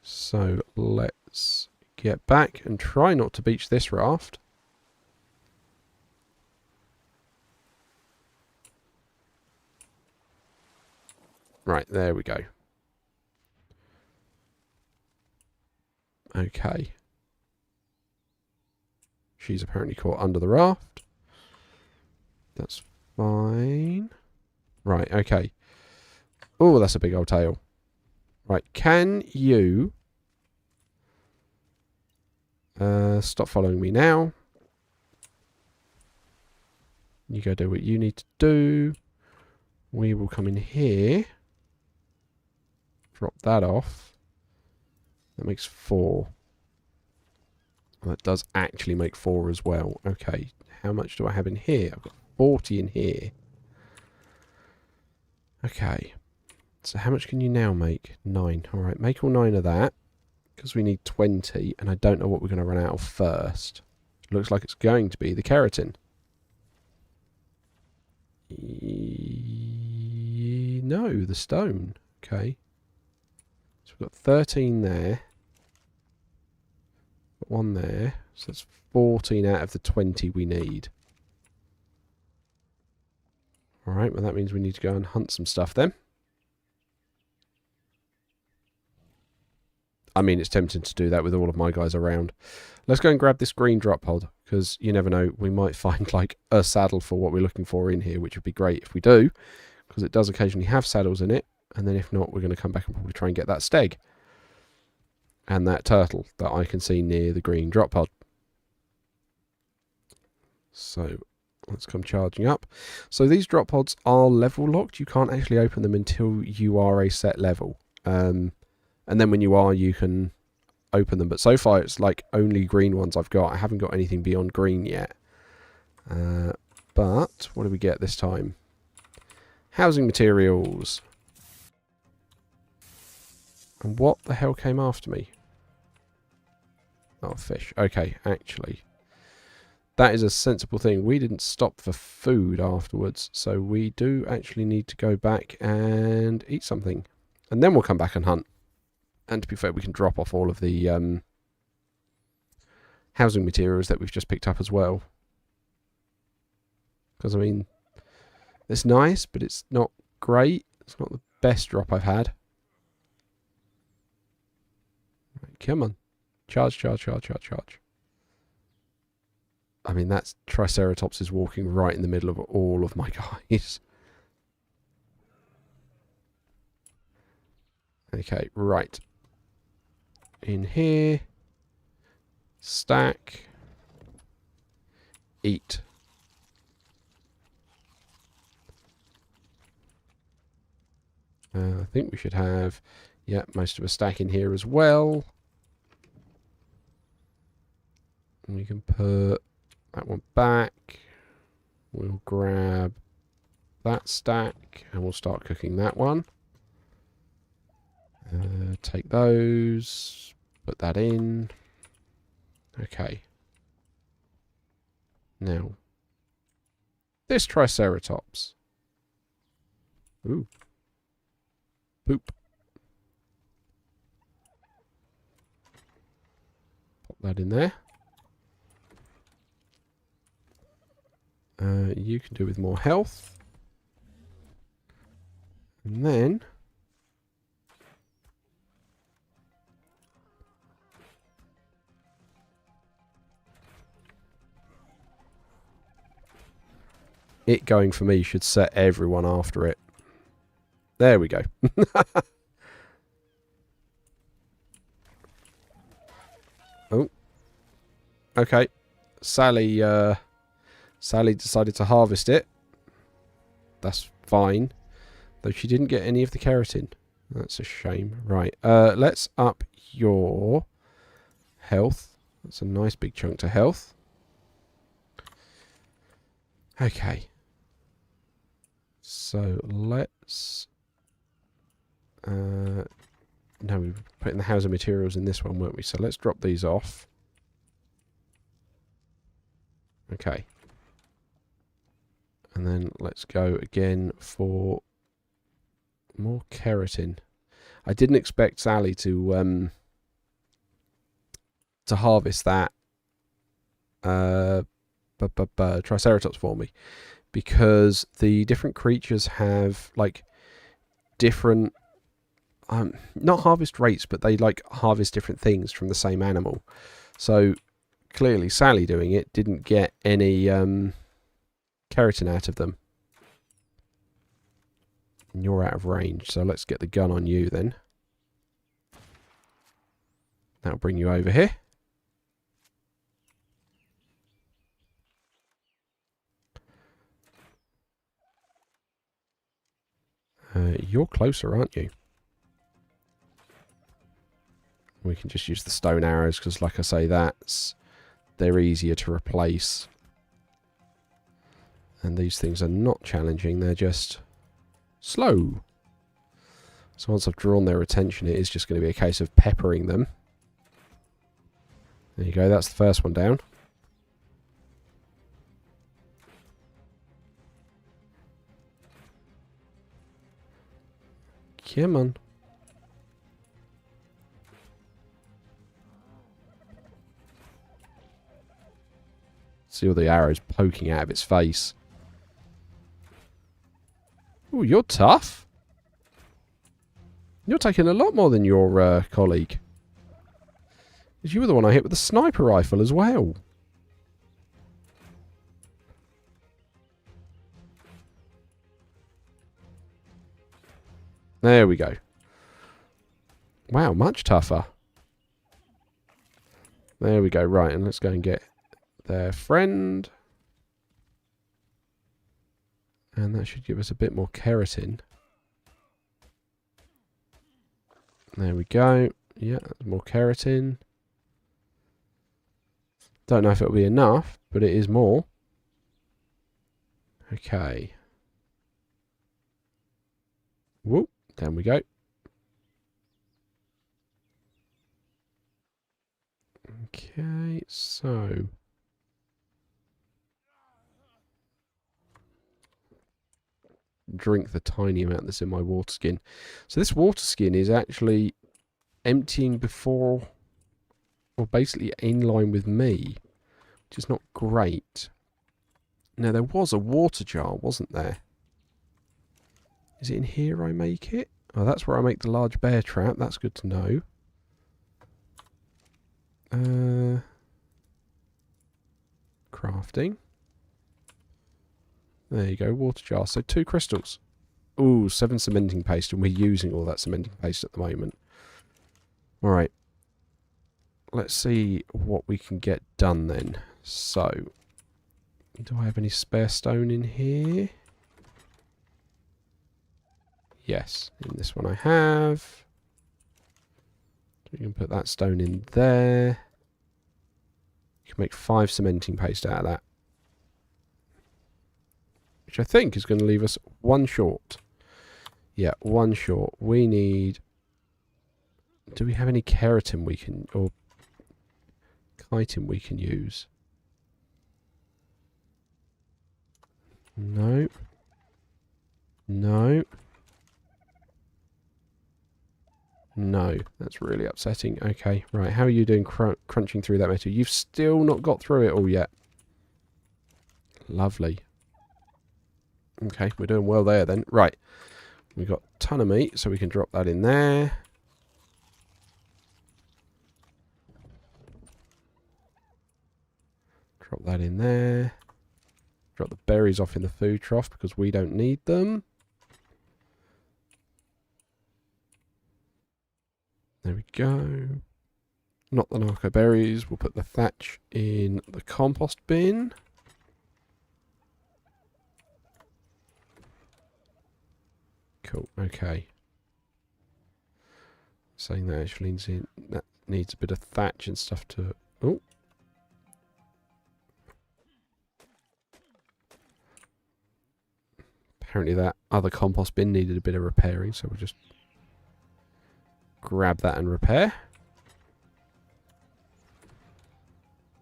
So let's get back and try not to beach this raft. Right, there we go. Okay. She's apparently caught under the raft. That's fine. Right, okay. Oh, that's a big old tail. Right, can you... stop following me now. You go do what you need to do. We will come in here. Drop that off. That makes 4. That does actually make 4 as well. Okay, how much do I have in here? I've got 40 in here. Okay. So how much can you now make? 9. Alright, make all 9 of that. Because we need 20. And I don't know what we're going to run out of first. Looks like it's going to be the keratin. No, the stone. Okay. So we've got 13 there. Got 1 there. So that's 14 out of the 20 we need. Alright, well that means we need to go and hunt some stuff then. I mean, it's tempting to do that with all of my guys around. Let's go and grab this green drop pod, because you never know, we might find like a saddle for what we're looking for in here, which would be great if we do, because it does occasionally have saddles in it, and then if not, we're going to come back and probably try and get that steg. And that turtle that I can see near the green drop pod. So, let's come charging up. So these drop pods are level locked. You can't actually open them until you are a set level. And then when you are, you can open them. But so far, it's like only green ones I've got. I haven't got anything beyond green yet. But what do we get this time? Housing materials. And what the hell came after me? Oh, fish. Okay, actually. That is a sensible thing. We didn't stop for food afterwards. So we do actually need to go back and eat something. And then we'll come back and hunt. And to be fair, we can drop off all of the housing materials that we've just picked up as well. Because, I mean, it's nice, but it's not great. It's not the best drop I've had. Right, come on. Charge, charge, charge, charge, charge. I mean, that Triceratops is walking right in the middle of all of my guys. Okay, right. In here. Stack. Eat. I think we should have, yeah, most of a stack in here as well. And we can put that one back. We'll grab that stack and we'll start cooking that one. Take those, put that in. Okay. Now, this Triceratops. Ooh. Poop. Pop that in there. You can do with more health. And then it going for me should set everyone after it. There we go. Oh. Okay. Sally decided to harvest it. That's fine. Though she didn't get any of the keratin. That's a shame. Right. Let's up your health. That's a nice big chunk to health. Okay. So let's... no, we were putting the housing materials in this one, weren't we? So let's drop these off. Okay. And then let's go again for more keratin. I didn't expect Sally to harvest that Triceratops for me, because the different creatures have like different not harvest rates, but they like harvest different things from the same animal. So clearly Sally doing it didn't get any keratin out of them. And you're out of range, so let's get the gun on you then. That'll bring you over here. You're closer, aren't you? We can just use the stone arrows, because like I say, they're easier to replace. And these things are not challenging, they're just slow. So once I've drawn their attention, it is just going to be a case of peppering them. There you go, that's the first one down. Come on. See all the arrows poking out of its face. Oh, you're tough. You're taking a lot more than your colleague. Because you were the one I hit with the sniper rifle as well. There we go. Wow, much tougher. There we go. Right, and let's go and get their friend. And that should give us a bit more keratin. There we go. Yeah, more keratin. Don't know if it'll be enough, but it is more. Okay. Whoop, down we go. Okay, so... drink the tiny amount that's in my water skin. So this water skin is actually emptying before, or basically in line with me, which is not great. Now there was a water jar, wasn't there? Is it in here I make it? Oh, that's where I make the large bear trap. That's good to know. Crafting. There you go, water jar. So 2 crystals. Ooh, 7 cementing paste, and we're using all that cementing paste at the moment. Alright. Let's see what we can get done then. So, do I have any spare stone in here? Yes, in this one I have. We can put that stone in there. You can make 5 cementing paste out of that. Which I think is going to leave us 1 short. Yeah, 1 short. We need... do we have any keratin we can... or chitin we can use? No. No. No. That's really upsetting. Okay, right. How are you doing crunching through that metal? You've still not got through it all yet. Lovely. Okay, we're doing well there then. Right. We've got a ton of meat, so we can drop that in there. Drop that in there. Drop the berries off in the food trough because we don't need them. There we go. Not the narco berries. We'll put the thatch in the compost bin. Cool. Okay. Saying that actually needs a bit of thatch and stuff to... Oh. Apparently that other compost bin needed a bit of repairing, so we'll just grab that and repair.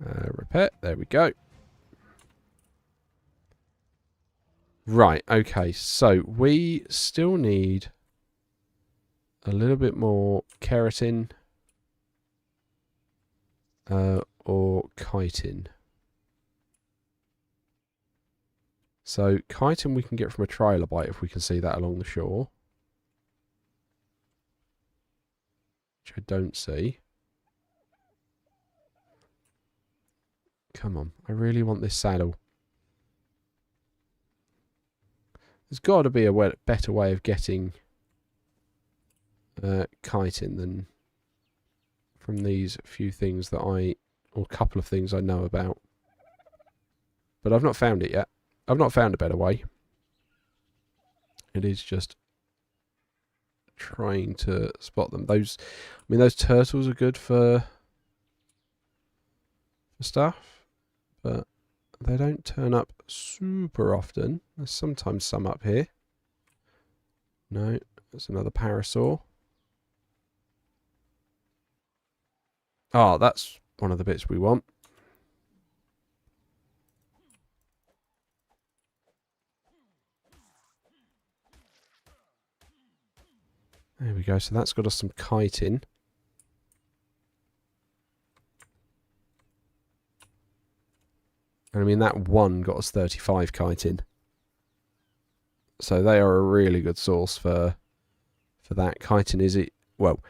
Repair. There we go. Right, okay, so we still need a little bit more keratin or chitin. So chitin we can get from a trilobite if we can see that along the shore. Which I don't see. Come on, I really want this saddle. There's got to be a better way of getting chitin than from these few things that or couple of things I know about. But I've not found it yet. I've not found a better way. It is just trying to spot them. Those turtles are good for stuff, but they don't turn up super often. There's sometimes some up here. No, there's another parasaur. Oh, that's one of the bits we want. There we go. So that's got us some chitin. And I mean, that one got us 35 chitin. So they are a really good source for that. Chitin is it? Well,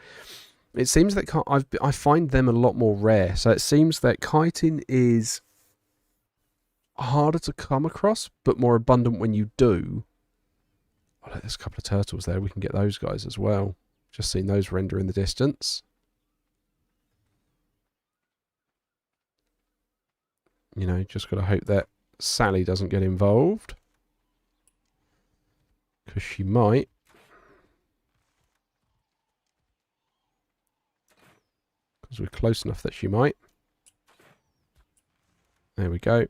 it seems that I find them a lot more rare. So it seems that chitin is harder to come across, but more abundant when you do. Oh, look, there's a couple of turtles there. We can get those guys as well. Just seen those render in the distance. You know, just got to hope that Sally doesn't get involved. Because she might. Because we're close enough that she might. There we go.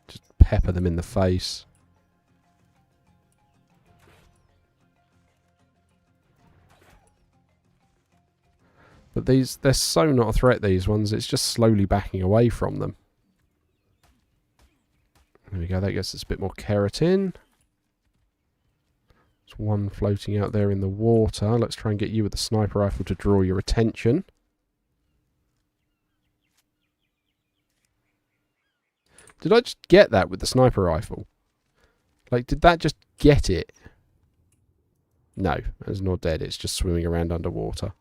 Just pepper them in the face. But they're so not a threat, these ones. It's just slowly backing away from them. There we go. That gets us a bit more keratin. There's one floating out there in the water. Let's try and get you with the sniper rifle to draw your attention. Did I just get that with the sniper rifle? Like, did that just get it? No, it's not dead. It's just swimming around underwater.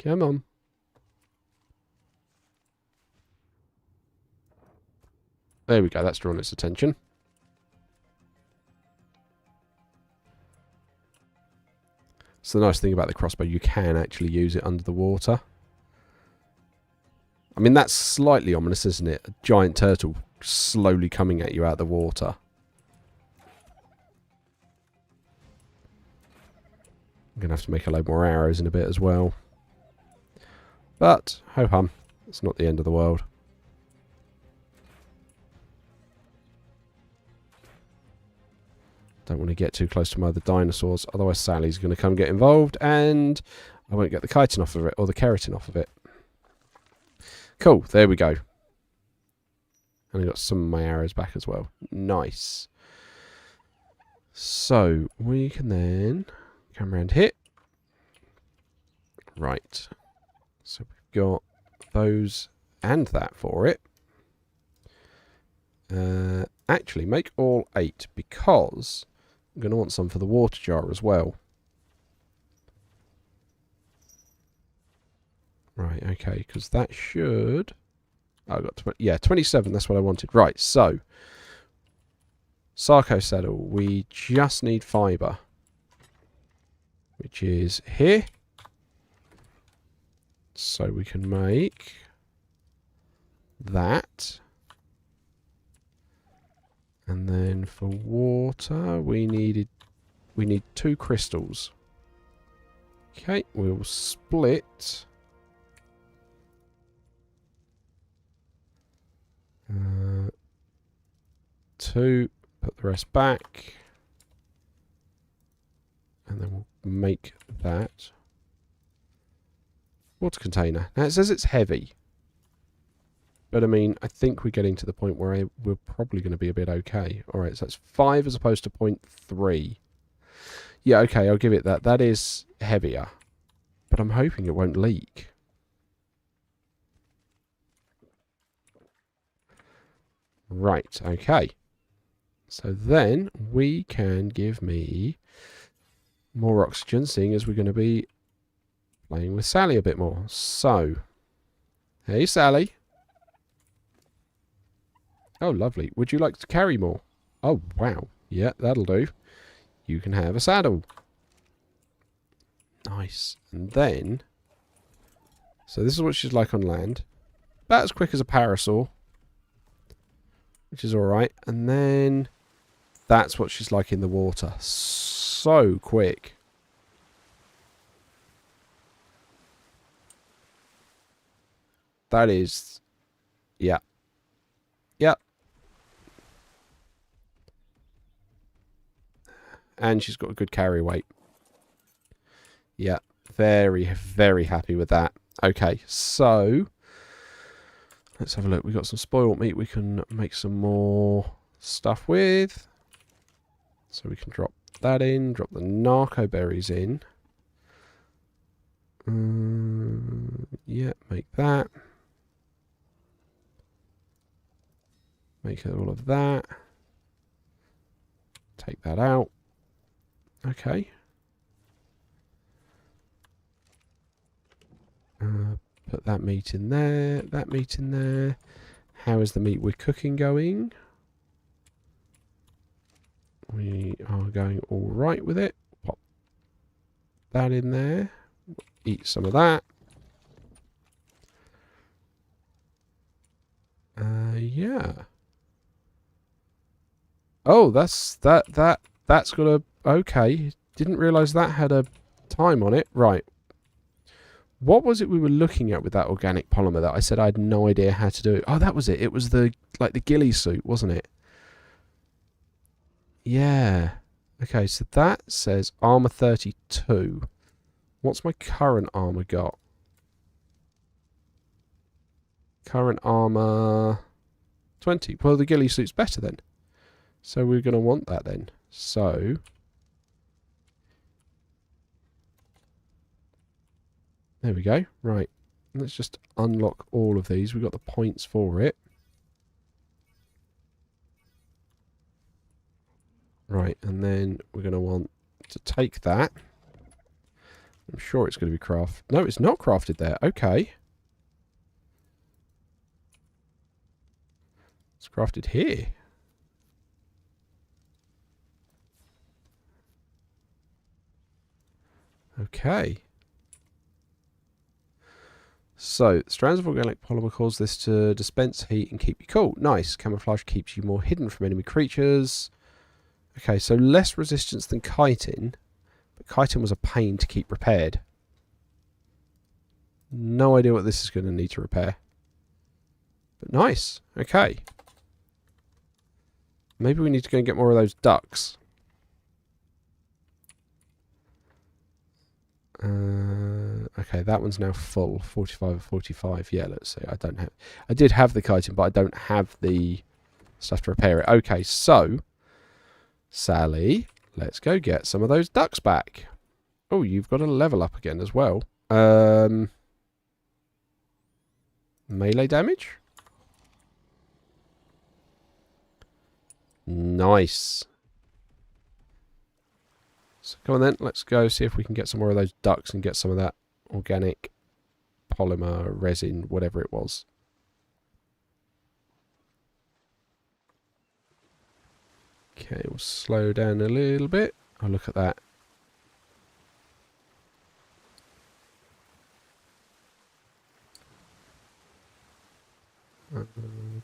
Come on. There we go. That's drawn its attention. So the nice thing about the crossbow, you can actually use it under the water. I mean, that's slightly ominous, isn't it? A giant turtle slowly coming at you out of the water. I'm going to have to make a load more arrows in a bit as well. But, ho-hum, it's not the end of the world. Don't want to get too close to my other dinosaurs, otherwise Sally's going to come get involved and I won't get the chitin off of it, or the keratin off of it. Cool, there we go. And I got some of my arrows back as well. Nice. So, we can then come around here. Right. So we've got those and that for it. Actually, make all 8 because I'm going to want some for the water jar as well. Right, okay, because that should... Oh, I got 27, that's what I wanted. Right, so... Sarco saddle, we just need fibre. Which is here. So we can make... that. And then for water, we need 2 crystals. Okay, we'll split... 2, put the rest back, and then we'll make that water container. Now it says it's heavy, but I mean, I think we're getting to the point where we're probably going to be a bit okay. Alright, so that's 5 as opposed to 0.3. Yeah, okay, I'll give it that. That is heavier, but I'm hoping it won't leak. Right, okay. So then we can give me more oxygen, seeing as we're going to be playing with Sally a bit more. So, hey Sally. Oh, lovely. Would you like to carry more? Oh, wow. Yeah, that'll do. You can have a saddle. Nice. And then, so this is what she's like on land. About as quick as a parasaur, which is alright. And then that's what she's like in the water. So quick. That is... yeah. Yep. And she's got a good carry weight. Yeah. Very, very happy with that. Okay, so... let's have a look. We've got some spoiled meat we can make some more stuff with. So we can drop that in. Drop the narco berries in. Yeah, make that. Make all of that. Take that out. Okay. Put that meat in there. That meat in there. How is the meat we're cooking going? We are going all right with it. Pop that in there. Eat some of that. Yeah. Oh, that's got a... okay. Didn't realise that had a time on it. Right. What was it we were looking at with that organic polymer that I said I had no idea how to do? Oh, that was it. It was the ghillie suit, wasn't it? Yeah. Okay, so that says armor 32. What's my current armor got? Current armor 20. Well, the ghillie suit's better then. So we're going to want that then. So... there we go. Right. Let's just unlock all of these. We've got the points for it. Right. And then we're going to want to take that. I'm sure it's going to be crafted. No, it's not crafted there. Okay. It's crafted here. Okay. So, strands of organic polymer cause this to dispense heat and keep you cool. Nice. Camouflage keeps you more hidden from enemy creatures. Okay, so less resistance than chitin. But chitin was a pain to keep repaired. No idea what this is going to need to repair. But nice. Okay. Maybe we need to go and get more of those ducks. Okay, that one's now full. 45 or 45. Yeah, let's see. I did have the chitin, but I don't have the stuff to repair it. Okay, so... Sally, let's go get some of those ducks back. Oh, you've got to level up again as well. Melee damage? Nice. So come on then, let's go see if we can get some more of those ducks and get some of that organic polymer, resin, whatever it was. Okay, we'll slow down a little bit. Oh, look at that.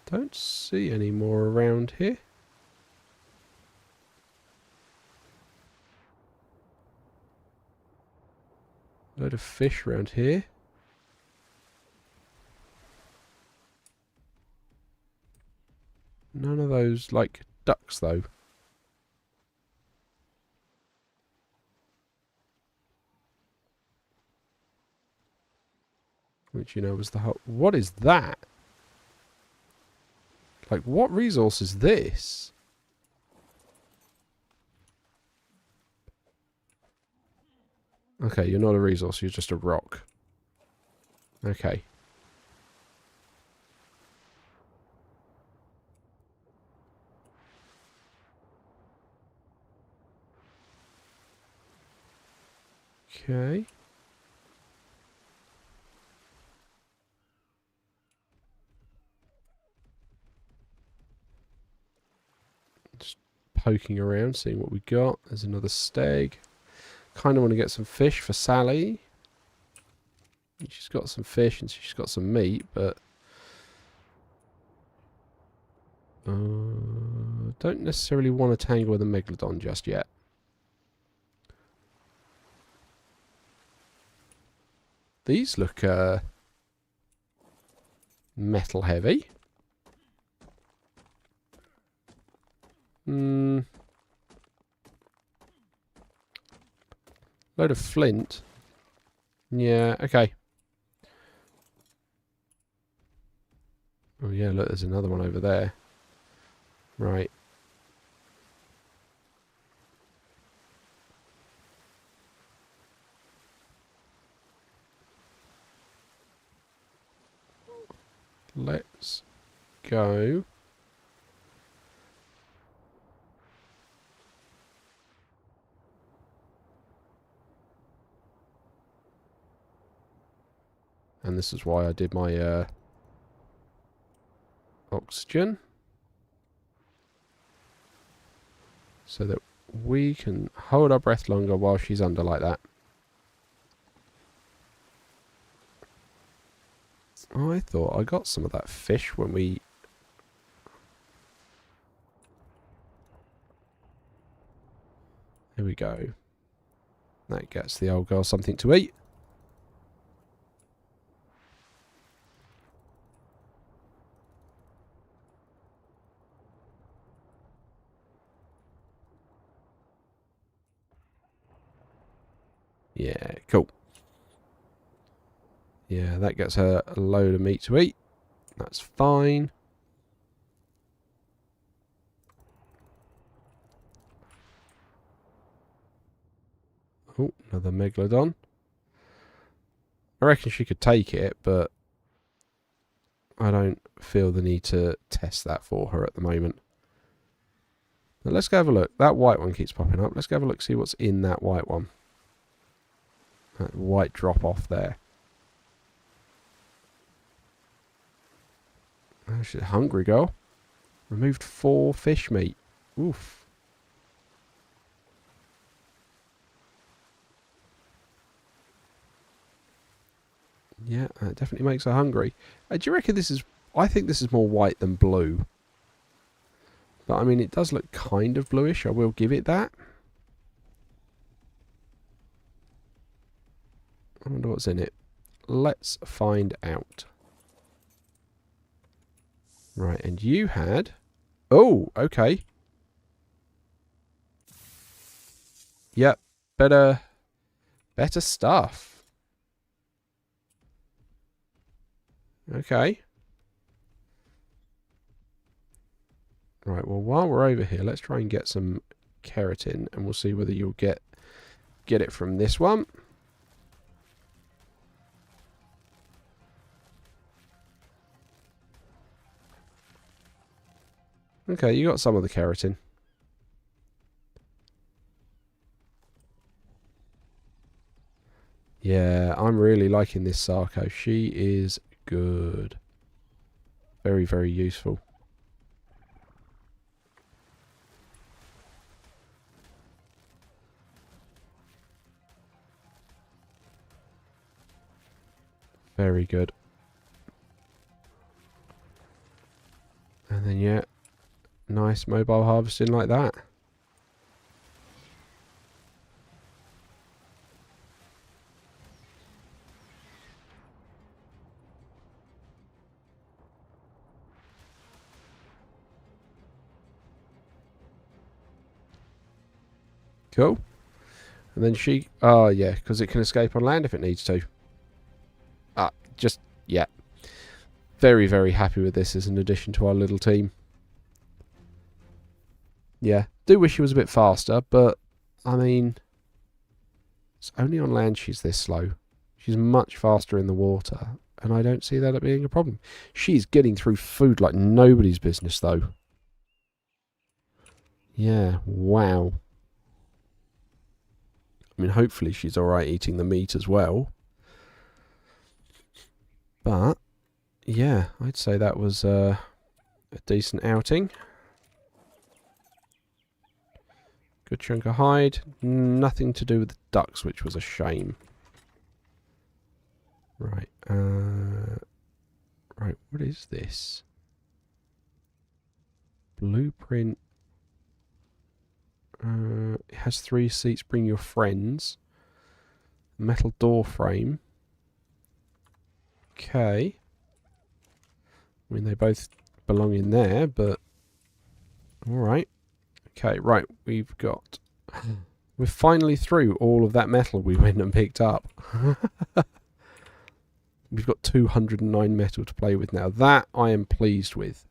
Don't see any more around here. Load of fish around here. None of those, like, ducks, though. Which, you know, was the whole... What is that? Like, what resource is this? Okay, you're not a resource, you're just a rock. Okay. Okay. Just poking around, seeing what we got. There's another stag. Kind of want to get some fish for Sally. She's got some fish and she's got some meat, but... don't necessarily want to tangle with a megalodon just yet. These look metal heavy. Load of flint. Yeah, okay. Oh yeah, look, there's another one over there. Right. Let's go. And this is why I did my oxygen. So that we can hold our breath longer while she's under like that. I thought I got some of that fish when we... Here we go. That gets the old girl something to eat. Yeah, cool. Yeah, that gets her a load of meat to eat. That's fine. Oh, another megalodon. I reckon she could take it, but I don't feel the need to test that for her at the moment. Now let's go have a look. That white one keeps popping up. Let's go have a look, see what's in that white one. That white drop off there. Oh, she's a hungry girl. Removed 4 fish meat. Oof. Yeah, that definitely makes her hungry. Do you reckon this is... I think this is more white than blue. But, I mean, it does look kind of bluish. I will give it that. I wonder what's in it. Let's find out. Right, and you had... Oh, okay. Yep, better stuff. Okay. Right, well, while we're over here, let's try and get some keratin, and we'll see whether you'll get it from this one. Okay, you got some of the keratin. Yeah, I'm really liking this Sarko. She is good. Very, very useful. Very good. And then, yeah, nice mobile harvesting like that. Cool. And then she... Oh, yeah, because it can escape on land if it needs to. Just... Yeah. Very, very happy with this as an addition to our little team. Yeah. Do wish she was a bit faster, but... I mean... It's only on land she's this slow. She's much faster in the water. And I don't see that being a problem. She's getting through food like nobody's business, though. Yeah. Wow. I mean, hopefully she's alright eating the meat as well. But, yeah, I'd say that was a decent outing. Good chunk of hide. Nothing to do with the ducks, which was a shame. Right. Right, what is this? Blueprint. It has 3 seats. Bring your friends. Metal door frame. Okay. I mean, they both belong in there, but... Alright. Okay, right. We've got... We're finally through all of that metal we went and picked up. We've got 209 metal to play with now. That I am pleased with.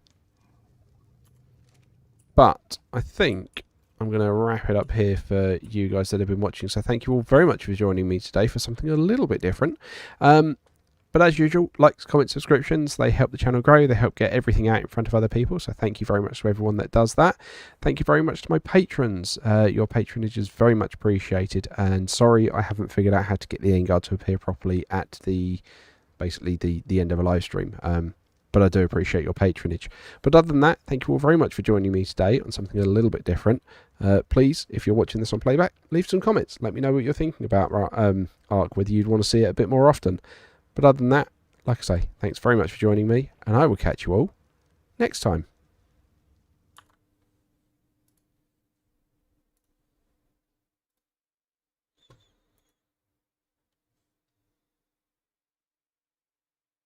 But I think I'm going to wrap it up here for you guys that have been watching. So thank you all very much for joining me today for something a little bit different. But as usual, likes, comments, subscriptions, they help the channel grow. They help get everything out in front of other people. So thank you very much to everyone that does that. Thank you very much to my patrons. Your patronage is very much appreciated. And sorry, I haven't figured out how to get the end guard to appear properly at basically the end of a live stream. But I do appreciate your patronage. But other than that, thank you all very much for joining me today on something a little bit different. Please, if you're watching this on playback, leave some comments. Let me know what you're thinking about Ark, whether you'd want to see it a bit more often. But other than that, like I say, thanks very much for joining me, and I will catch you all next time.